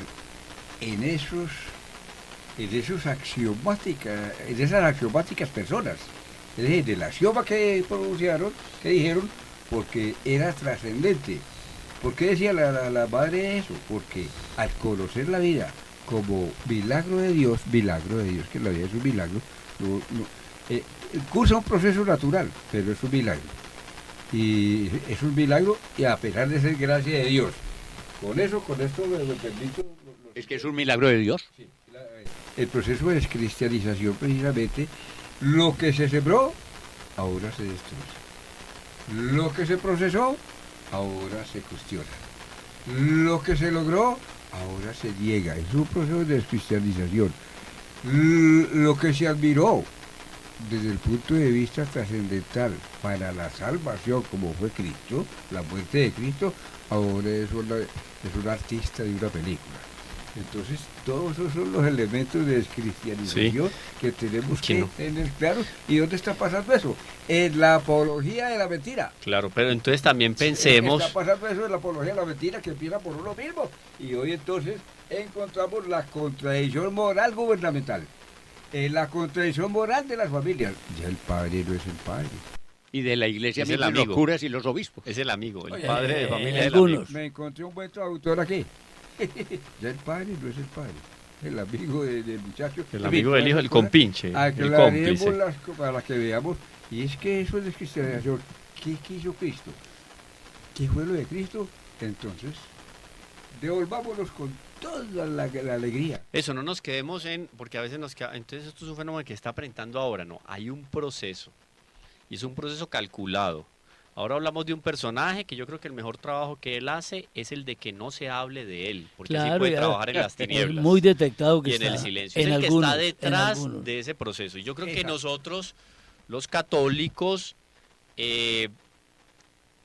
en esas axiomáticas personas. Es decir, del axioma que pronunciaron, que dijeron, porque era trascendente. ¿Por qué decía la Madre eso? Porque al conocer la vida como milagro de Dios, que la vida es un milagro, cursa un proceso natural, pero es un milagro. Y es un milagro y a pesar de ser gracia de Dios. Con esto me permito... Es que es un milagro de Dios. Sí, el proceso de descristianización precisamente, lo que se sembró, ahora se destruye. Lo que se procesó, ahora se cuestiona. Lo que se logró, ahora se niega. Es un proceso de descristianización. Lo que se admiró desde el punto de vista trascendental para la salvación, como fue Cristo, la muerte de Cristo, ahora es un artista de una película. Entonces, todos esos son los elementos de descristianización que tenemos que tener claros. ¿Y dónde está pasando eso? En la apología de la mentira. Claro, pero entonces también pensemos... Está pasando eso en la apología de la mentira que empieza por uno mismo. Y hoy entonces encontramos la contradicción moral gubernamental. La contradicción moral de las familias. Ya el padre no es el padre. Y de la iglesia Es el misma, los amigo. curas y los obispos. Es el amigo, el Oye, padre de familia del algunos. amigo. Me encontré un buen traductor aquí. Ya el padre no es el padre. El amigo del muchacho. El amigo del hijo, el compinche, el Aclaremos cómplice. para que veamos. Y es que eso es descristianización. ¿Qué quiso Cristo? ¿Qué fue lo de Cristo? Entonces, devolvámonos con toda la alegría. Eso, no nos quedemos en... Porque a veces nos queda... Entonces esto es un fenómeno que está aparentando ahora, ¿no? Hay un proceso. Y es un proceso calculado. Ahora hablamos de un personaje que yo creo que el mejor trabajo que él hace es el de que no se hable de él. Porque así claro, puede ya, trabajar en las es tinieblas. muy detectado que Y en está el silencio. en Es el que algunos, está en detrás algunos. de ese proceso. Y yo creo que Exacto. nosotros, los católicos,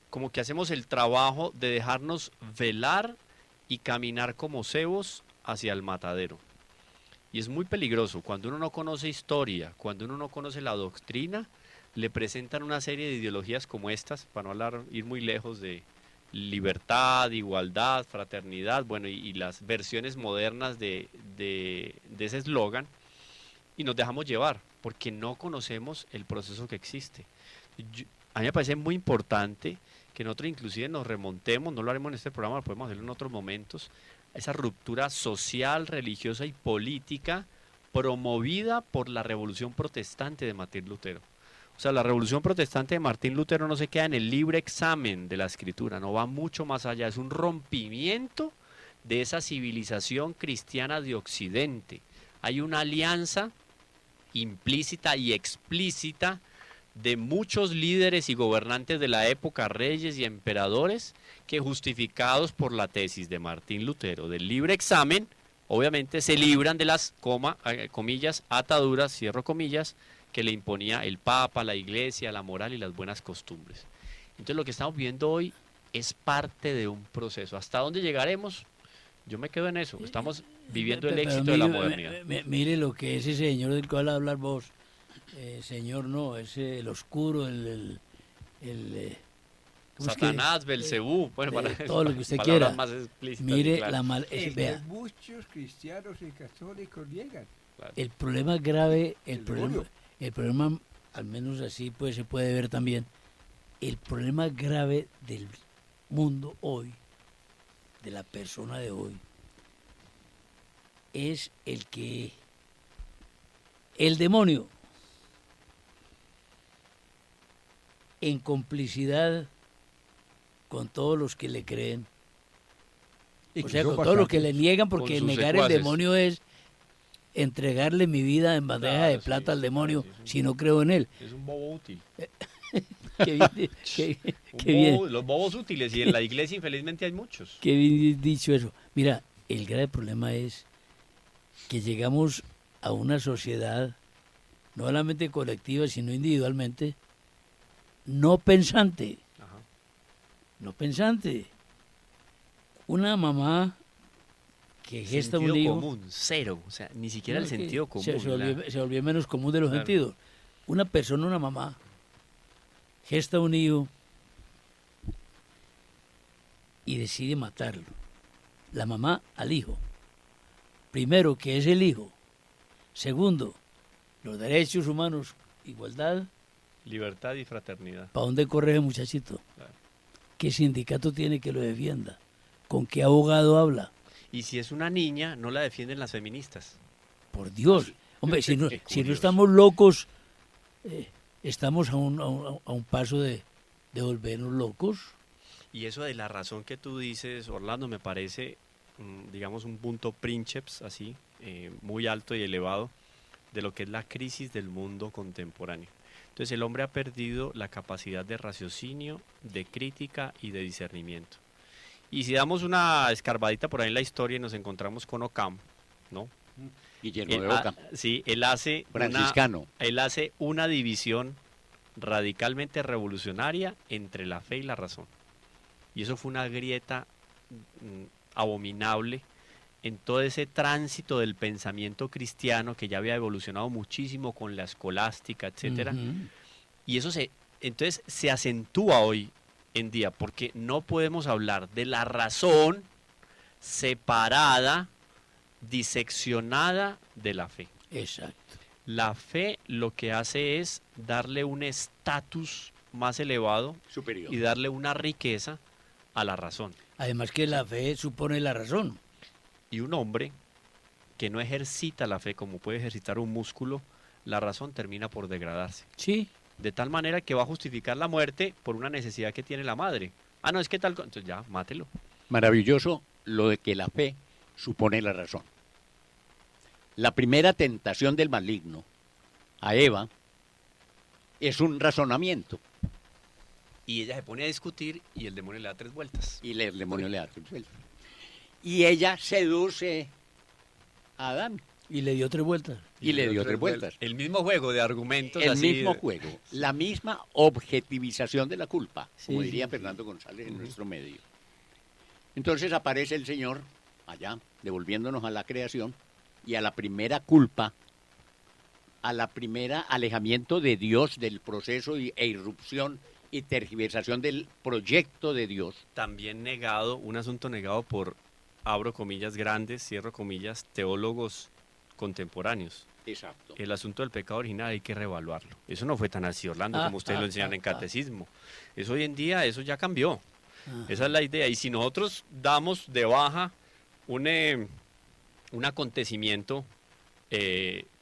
como que hacemos el trabajo de dejarnos velar y caminar como cebos hacia el matadero. Y es muy peligroso. Cuando uno no conoce historia, cuando uno no conoce la doctrina, le presentan una serie de ideologías como estas, para no hablar, ir muy lejos de libertad, igualdad, fraternidad, bueno, y las versiones modernas de ese eslogan, y nos dejamos llevar, porque no conocemos el proceso que existe. A mí me parece muy importante que nosotros inclusive nos remontemos, no lo haremos en este programa, lo podemos hacer en otros momentos, a esa ruptura social, religiosa y política promovida por la Revolución Protestante de Martín Lutero. O sea, la Revolución Protestante de Martín Lutero no se queda en el libre examen de la Escritura, no va mucho más allá, es un rompimiento de esa civilización cristiana de Occidente. Hay una alianza implícita y explícita de muchos líderes y gobernantes de la época, reyes y emperadores, que justificados por la tesis de Martín Lutero del libre examen, obviamente se libran de las, comillas, ataduras, cierro comillas, que le imponía el Papa, la Iglesia, la moral y las buenas costumbres. Entonces lo que estamos viendo hoy es parte de un proceso. ¿Hasta dónde llegaremos? Yo me quedo en eso. Estamos viviendo el Pero éxito de la mire, modernidad. Mire lo que ese señor del cual hablar vos. Señor no, es el oscuro, ¿cómo es que? Satanás, Belcebú, bueno, todo lo que usted palabras quiera. más explícitas. Mire y claras. la mal, Que vea, muchos cristianos y católicos niegan. Claro. el problema grave, El demonio. el problema, al menos así pues se puede ver también, el problema grave del mundo hoy, de la persona de hoy, es el que el demonio, en complicidad con todos los que le creen, Y o que sea, son con todos los que bastantes. le niegan, Con porque sus negar el secuaces. demonio es entregarle mi vida en bandeja Claro, de plata sí, al demonio claro, sí, si no creo en él. Es un bobo útil. Qué bien, qué- Un qué bien. bobo- los bobos útiles, y en la iglesia infelizmente hay muchos. Qué bien dicho eso. Mira, el grave problema es que llegamos a una sociedad, no solamente colectiva, sino individualmente, no pensante. Ajá. No pensante. Una mamá que gesta un Sentido hijo. común, cero. O sea, ni siquiera No, el es que sentido común. Se volvió menos común de los Claro. sentidos. Una persona, una mamá, gesta un hijo y decide matarlo. La mamá al hijo. Primero, que es el hijo. Segundo, los derechos humanos, igualdad. Libertad y fraternidad. ¿Para dónde corre ese muchachito? Claro. ¿Qué sindicato tiene que lo defienda? ¿Con qué abogado habla? Y si es una niña, no la defienden las feministas. Por Dios. Hombre, si no, Qué si no curioso. estamos locos, estamos a un paso de volvernos locos. Y eso de la razón que tú dices, Orlando, me parece, digamos, un punto princeps, así, muy alto y elevado, de lo que es la crisis del mundo contemporáneo. Entonces el hombre ha perdido la capacidad de raciocinio, de crítica y de discernimiento. Y si damos una escarbadita por ahí en la historia y nos encontramos con Ockham, ¿no? Guillermo de Él, Oca, sí, él hace franciscano. él hace una división radicalmente revolucionaria entre la fe y la razón. Y eso fue una grieta abominable en todo ese tránsito del pensamiento cristiano que ya había evolucionado muchísimo con la escolástica, etcétera. Ujú. Y eso entonces se acentúa hoy en día, porque no podemos hablar de la razón separada, diseccionada de la fe. Exacto. La fe lo que hace es darle un estatus más elevado Superior. y darle una riqueza a la razón. Además que la fe supone la razón. Y un hombre que no ejercita la fe como puede ejercitar un músculo, la razón termina por degradarse. Sí, De tal manera que va a justificar la muerte por una necesidad que tiene la madre. Ah, no, es que tal... Entonces ya, mátelo. Maravilloso lo de que la fe supone la razón. La primera tentación del maligno a Eva es un razonamiento Y ella se pone a discutir y el demonio le da 3 vueltas. y el demonio le da tres vueltas. Y ella seduce a Adán y le dio 3 vueltas. y le dio 3 vueltas. El mismo juego de argumentos. El así mismo de- juego, la misma objetivización de la culpa, como Sí, diría sí, Fernando González en nuestro medio. Entonces aparece el Señor allá, devolviéndonos a la creación y a la primera culpa, a la primera alejamiento de Dios del proceso e irrupción y tergiversación del proyecto de Dios. También negado, un asunto negado por, abro comillas grandes, cierro comillas, teólogos contemporáneos. Exacto. El asunto del pecado original hay que reevaluarlo. Eso no fue tan así, Orlando, como ustedes lo enseñan en catecismo. Eso hoy en día, eso ya cambió. Ajá. Esa es la idea. Y si nosotros damos de baja un acontecimiento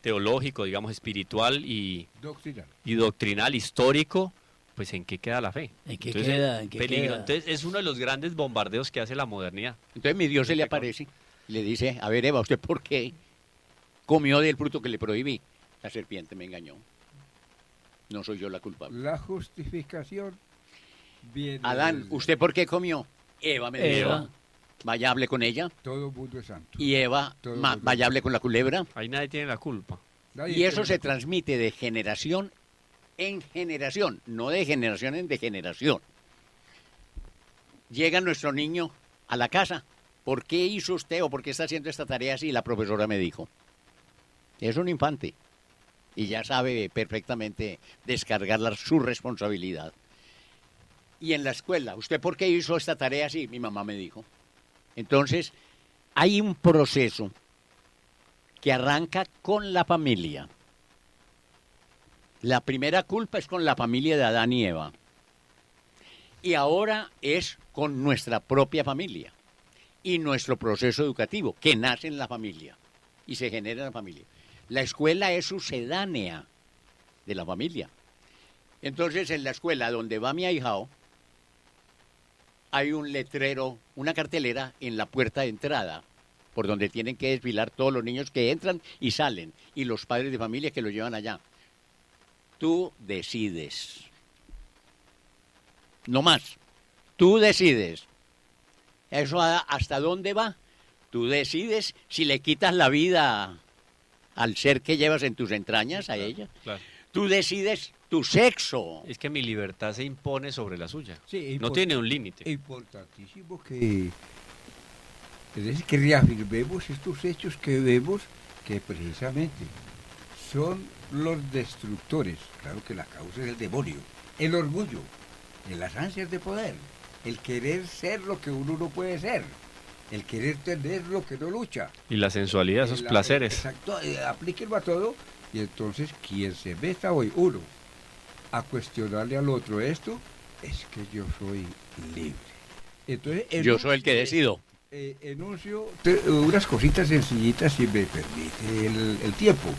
teológico, digamos, espiritual y Doctrinal. doctrinal, histórico, pues ¿en qué queda la fe? ¿En qué Entonces, queda? ¿En qué peligro. queda? Entonces es uno de los grandes bombardeos que hace la modernidad. Entonces mi Dios se le aparece y le dice, a ver Eva, ¿usted por qué comió del fruto que le prohibí? La serpiente me engañó. No soy yo la culpable. La justificación viene. Adán, desde- ¿usted por qué comió? Eva me dijo, Eva. vaya hable con ella. Todo mundo es santo. Y Eva, Todo vaya hable con la culebra. Ahí nadie tiene la culpa. Nadie Y eso tiene se la culpa. transmite de generación en generación, no de generación en degeneración. Llega nuestro niño a la casa. ¿Por qué hizo usted o por qué está haciendo esta tarea así? La profesora me dijo. Es un infante y ya sabe perfectamente descargar su responsabilidad. Y en la escuela, ¿usted por qué hizo esta tarea así? Mi mamá me dijo. Entonces, hay un proceso que arranca con la familia. La primera culpa es con la familia de Adán y Eva. Y ahora es con nuestra propia familia y nuestro proceso educativo, que nace en la familia y se genera en la familia. La escuela es sucedánea de la familia. Entonces, en la escuela donde va mi ahijado, hay un letrero, una cartelera en la puerta de entrada, por donde tienen que desfilar todos los niños que entran y salen, y los padres de familia que los llevan allá. Tú decides. No más. Tú decides. ¿Eso hasta dónde va? Tú decides si le quitas la vida al ser que llevas en tus entrañas, a ella. Claro. Tú decides tu sexo. Es que mi libertad se impone sobre la suya. Sí, No tiene un límite. Es importantísimo es decir, que reafirmemos estos hechos que vemos que precisamente son los destructores. Claro que la causa es el demonio, el orgullo, las ansias de poder, el querer ser lo que uno no puede ser, el querer tener lo que no lucha. Y la sensualidad, esos placeres. Exacto, aplíquenlo a todo. Y entonces quien se meta hoy, uno, a cuestionarle al otro esto, es que yo soy libre. Entonces, Yo soy el que decido. Enuncio unas cositas sencillitas, si me permite el tiempo.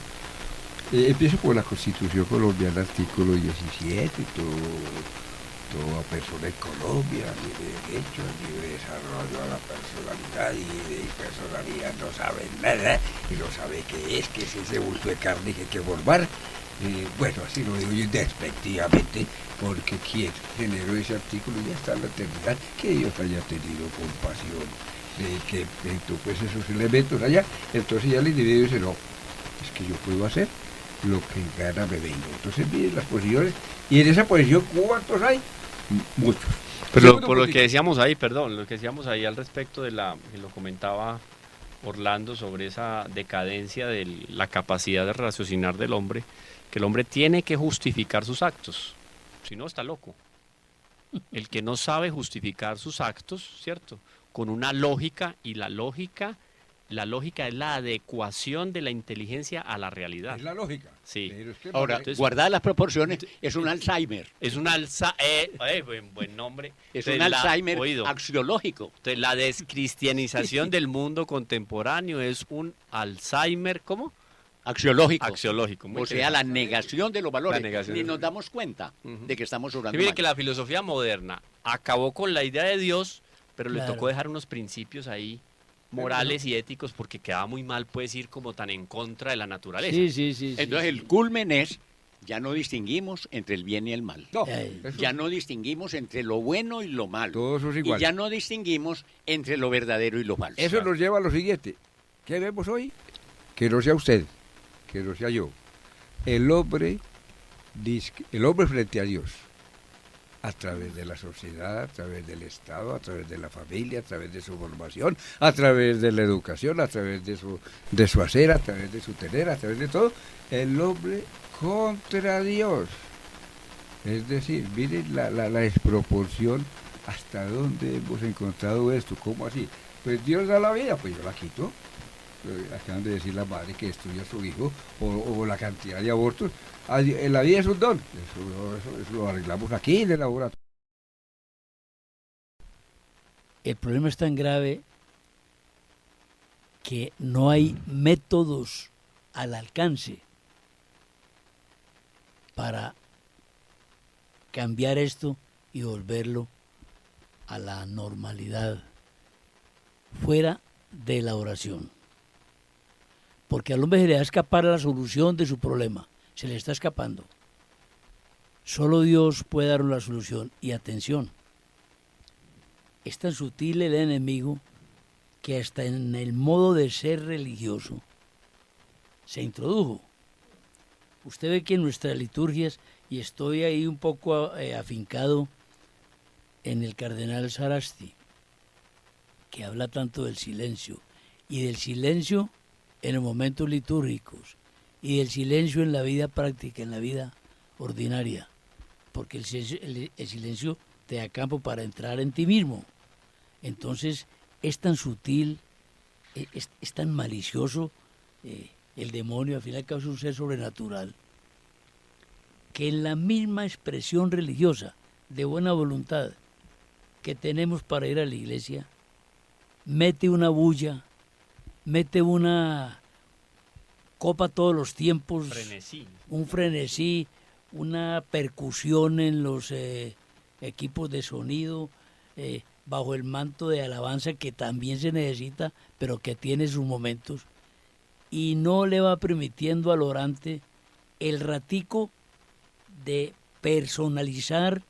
Empiezo por la Constitución colombiana, artículo 17, toda persona en Colombia, libre derecho, libre desarrollo a la personalidad, y de personalidad no sabe nada, y no sabe qué es ese bulto de carne que hay que formar. Bueno, así lo digo yo despectivamente, porque quien generó ese artículo ya está en la eternidad, que Dios haya tenido compasión de que pues esos elementos allá. Entonces ya el individuo dice, no, es que yo puedo hacer lo que gana me vengo. Entonces miren las posiciones, y en esa posición, ¿cuántos hay? Muchos. Pero por lo que decíamos ahí, perdón, lo que decíamos ahí al respecto de que lo comentaba Orlando sobre esa decadencia de la capacidad de raciocinar del hombre, que el hombre tiene que justificar sus actos, si no está loco. El que no sabe justificar sus actos, ¿cierto? Con una lógica, y la lógica es la adecuación de la inteligencia a la realidad. Es la lógica. Sí. Pero es que Ahora, entonces, guardadas las proporciones, es un Alzheimer. Es un buen nombre. Es Entonces, un Alzheimer oído. axiológico. Entonces, la descristianización del mundo contemporáneo es un Alzheimer, ¿cómo? Axiológico. Axiológico. Muy O sea, la interesante. negación de los valores. La negación Ni de los nos damos cuenta Ujú. de que estamos orando Y mire mal. que la filosofía moderna acabó con la idea de Dios, pero le Claro. tocó dejar unos principios ahí morales y éticos, porque quedaba muy mal pues ir como tan en contra de la naturaleza. Sí. Entonces, el culmen es, ya no distinguimos entre el bien y el mal. No, Ay. eso- Ya no distinguimos entre lo bueno y lo malo. Todos son Y iguales. ya no distinguimos entre lo verdadero y lo falso. Eso nos lleva a lo siguiente. ¿Qué vemos hoy? Que no sea usted, que no sea yo. El hombre frente a Dios, a través de la sociedad, a través del Estado, a través de la familia, a través de su formación, a través de la educación, a través de su hacer, a través de su tener, a través de todo, el hombre contra Dios. Es decir, miren la desproporción, hasta dónde hemos encontrado esto, ¿cómo así? Pues Dios da la vida, pues yo la quito. Acaban de decir la madre que destruye a su hijo, o la cantidad de abortos. La vida es un don, eso lo arreglamos aquí en el laboratorio. El problema es tan grave que no hay métodos al alcance para cambiar esto y volverlo a la normalidad fuera de la oración. Porque al hombre se le va a escapar la solución de su problema, se le está escapando. Solo Dios puede dar la solución. Y atención, es tan sutil el enemigo que hasta en el modo de ser religioso se introdujo. Usted ve que en nuestras liturgias, y estoy ahí un poco afincado en el cardenal Sarasti, que habla tanto del silencio, y del silencio en los momentos litúrgicos, y del silencio en la vida práctica, en la vida ordinaria, porque el silencio te da campo para entrar en ti mismo. Entonces es tan sutil, es tan malicioso el demonio, al final es un ser sobrenatural, que en la misma expresión religiosa de buena voluntad que tenemos para ir a la iglesia, mete una bulla, mete una copa todos los tiempos, Frenesí. un frenesí, una percusión en los equipos de sonido, bajo el manto de alabanza que también se necesita, pero que tiene sus momentos, y no le va permitiendo al orante el ratico de personalizar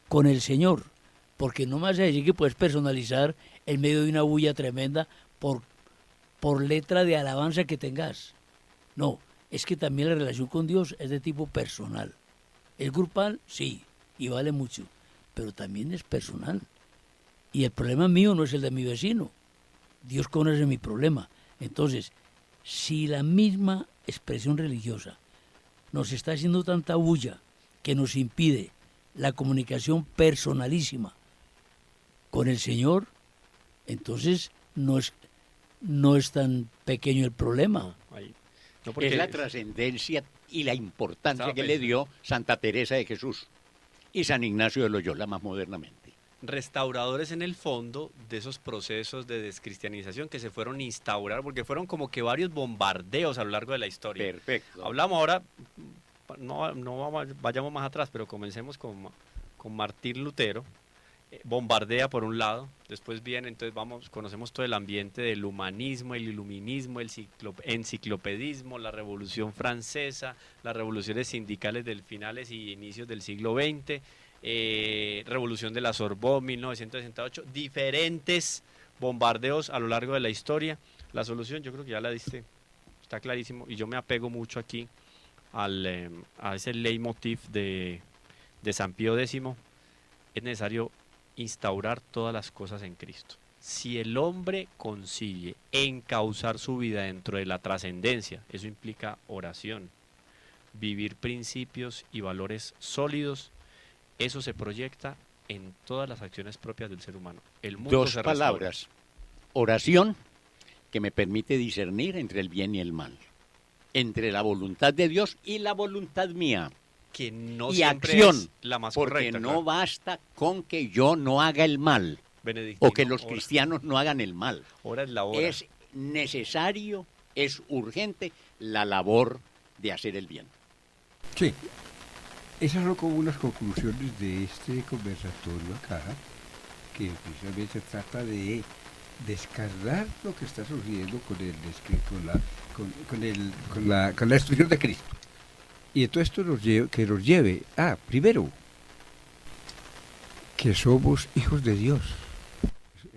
con el Señor, porque no me vas a decir que puedes personalizar en medio de una bulla tremenda por letra de alabanza que tengas. No, es que también la relación con Dios es de tipo personal. Es grupal, sí, y vale mucho, pero también es personal. Y el problema mío no es el de mi vecino. Dios conoce mi problema. Entonces, si la misma expresión religiosa nos está haciendo tanta bulla que nos impide la comunicación personalísima con el Señor, entonces no es tan pequeño el problema. No, ahí. No, porque Es la trascendencia y la importancia Estaba que le dio Santa Teresa de Jesús y San Ignacio de Loyola más modernamente. restauradores en el fondo de esos procesos de descristianización que se fueron a instaurar, porque fueron como que varios bombardeos a lo largo de la historia. Perfecto. Hablamos ahora, vayamos más atrás, pero comencemos con Martín Lutero. Bombardea por un lado, después viene, entonces conocemos todo el ambiente del humanismo, el iluminismo, el enciclopedismo, la Revolución Francesa, las revoluciones sindicales del finales y inicios del siglo XX, Revolución de la Sorbonne, 1968, diferentes bombardeos a lo largo de la historia. La solución yo creo que ya la diste, está clarísimo, y yo me apego mucho aquí a ese leitmotiv de San Pío X. Es necesario instaurar todas las cosas en Cristo. Si el hombre consigue encauzar su vida dentro de la trascendencia, eso implica oración, vivir principios y valores sólidos, eso se proyecta en todas las acciones propias del ser humano. El mundo Dos se restaura. palabras. Oración, que me permite discernir entre el bien y el mal, entre la voluntad de Dios y la voluntad mía. Que no Y siempre acción, es la más porque correcta. no claro. basta con que yo no haga el mal Benedictino, o que los ora. cristianos no hagan el mal. Ora es la hora. Es necesario, es urgente la labor de hacer el bien. Sí, esas son como unas conclusiones de este conversatorio acá, que precisamente trata de descargar lo que está sucediendo con la instrucción de Cristo. Y entonces esto nos lleve a, primero, que somos hijos de Dios.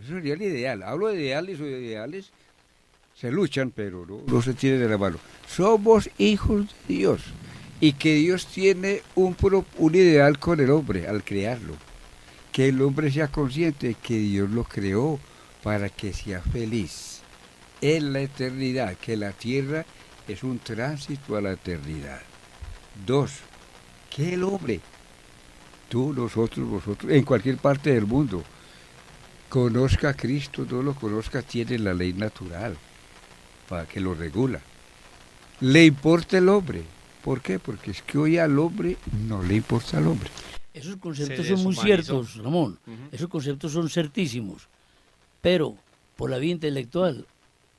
Eso sería el ideal. Hablo de ideales o de ideales, se luchan, pero no se tienen de la mano. Somos hijos de Dios. Y que Dios tiene un ideal con el hombre al crearlo. Que el hombre sea consciente de que Dios lo creó para que sea feliz en la eternidad, que la tierra es un tránsito a la eternidad. 2, que el hombre, tú, nosotros, vosotros, en cualquier parte del mundo, conozca a Cristo, no lo conozca, tiene la ley natural para que lo regula. Le importa el hombre. ¿Por qué? Porque es que hoy al hombre no le importa al hombre. Esos conceptos Se son muy deshumanizó. ciertos, Ramón. Esos conceptos son certísimos. Pero por la vía intelectual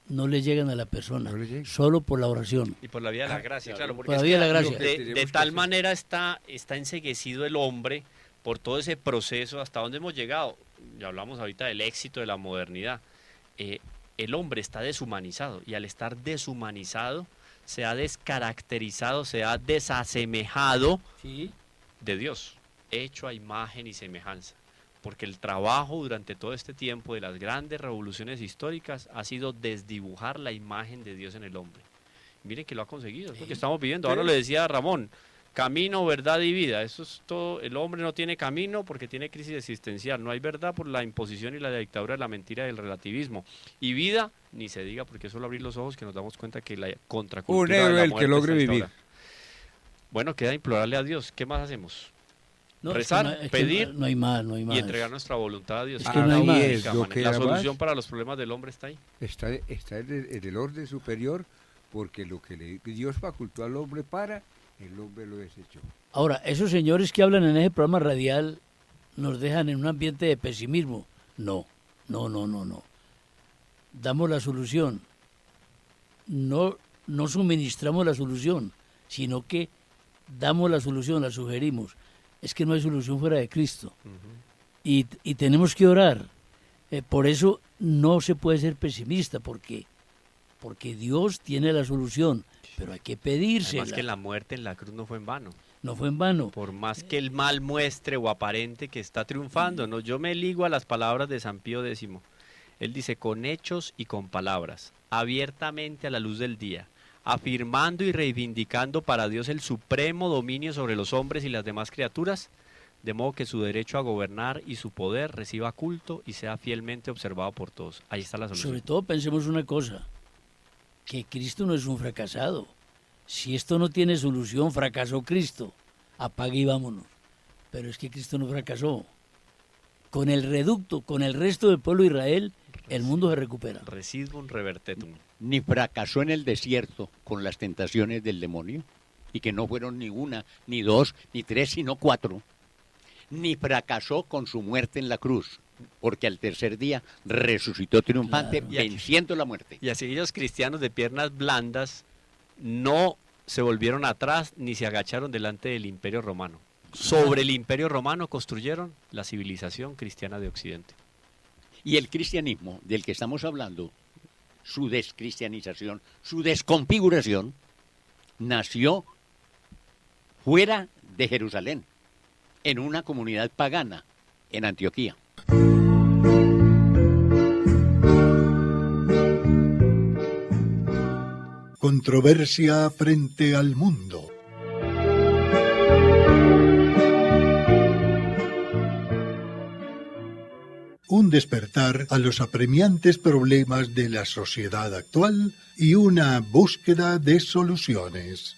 no le llegan a la persona, No le llegan. solo por la oración. Y por la vía de la gracia, claro, porque Por la es vía que de la gracia. de Tenemos que tal hacer. manera está enceguecido el hombre por todo ese proceso hasta donde hemos llegado. Ya hablamos ahorita del éxito de la modernidad. El hombre está deshumanizado y al estar deshumanizado se ha descaracterizado, se ha desasemejado Sí. de Dios, hecho a imagen y semejanza. Porque el trabajo durante todo este tiempo de las grandes revoluciones históricas ha sido desdibujar la imagen de Dios en el hombre. Miren que lo ha conseguido, es lo que estamos viviendo. Ahora le decía a Ramón, camino, verdad y vida. Eso es todo. El hombre no tiene camino porque tiene crisis existencial. No hay verdad por la imposición y la dictadura de la mentira y del relativismo. Y vida, ni se diga, porque es solo abrir los ojos que nos damos cuenta que la contracultura Un de héroe la el que muerte logre está vivir. instaurada. Bueno, queda implorarle a Dios. ¿Qué más hacemos? No, Rezar, es que pedir no hay más, no hay más. Y entregar nuestra voluntad a Dios. Es que no hay La más. única Lo manera. que La era solución más. para los problemas del hombre está ahí. Está en el orden superior, porque lo que Dios facultó al hombre el hombre lo desechó. Ahora, esos señores que hablan en ese programa radial nos dejan en un ambiente de pesimismo. No. Damos la solución. No suministramos la solución, sino que damos la solución, la sugerimos. Es que no hay solución fuera de Cristo. Y tenemos que orar. Por eso no se puede ser pesimista, porque Dios tiene la solución, pero hay que pedírsela. Además que la muerte en la cruz no fue en vano. No fue en vano. Por más que el mal muestre o aparente que está triunfando, ¿no? Yo me ligo a las palabras de San Pío X. Él dice, con hechos y con palabras, abiertamente a la luz del día, afirmando y reivindicando para Dios el supremo dominio sobre los hombres y las demás criaturas, de modo que su derecho a gobernar y su poder reciba culto y sea fielmente observado por todos. Ahí está la solución. Sobre todo pensemos una cosa, que Cristo no es un fracasado. Si esto no tiene solución, fracasó Cristo. Apague y vámonos. Pero es que Cristo no fracasó. Con el reducto, con el resto del pueblo de Israel, el mundo se recupera. Residuum revertetum. Ni fracasó en el desierto con las tentaciones del demonio, y que no fueron ni una, ni dos, ni tres, sino 4. Ni fracasó con su muerte en la cruz, porque al tercer día resucitó triunfante, Claro. venciendo la muerte. Y así aquellos cristianos de piernas blandas no se volvieron atrás ni se agacharon delante del Imperio Romano. Sobre el Imperio Romano construyeron la civilización cristiana de Occidente. Y el cristianismo del que estamos hablando, su descristianización, su desconfiguración, nació fuera de Jerusalén, en una comunidad pagana, en Antioquía. Controversia frente al mundo. Un despertar a los apremiantes problemas de la sociedad actual y una búsqueda de soluciones.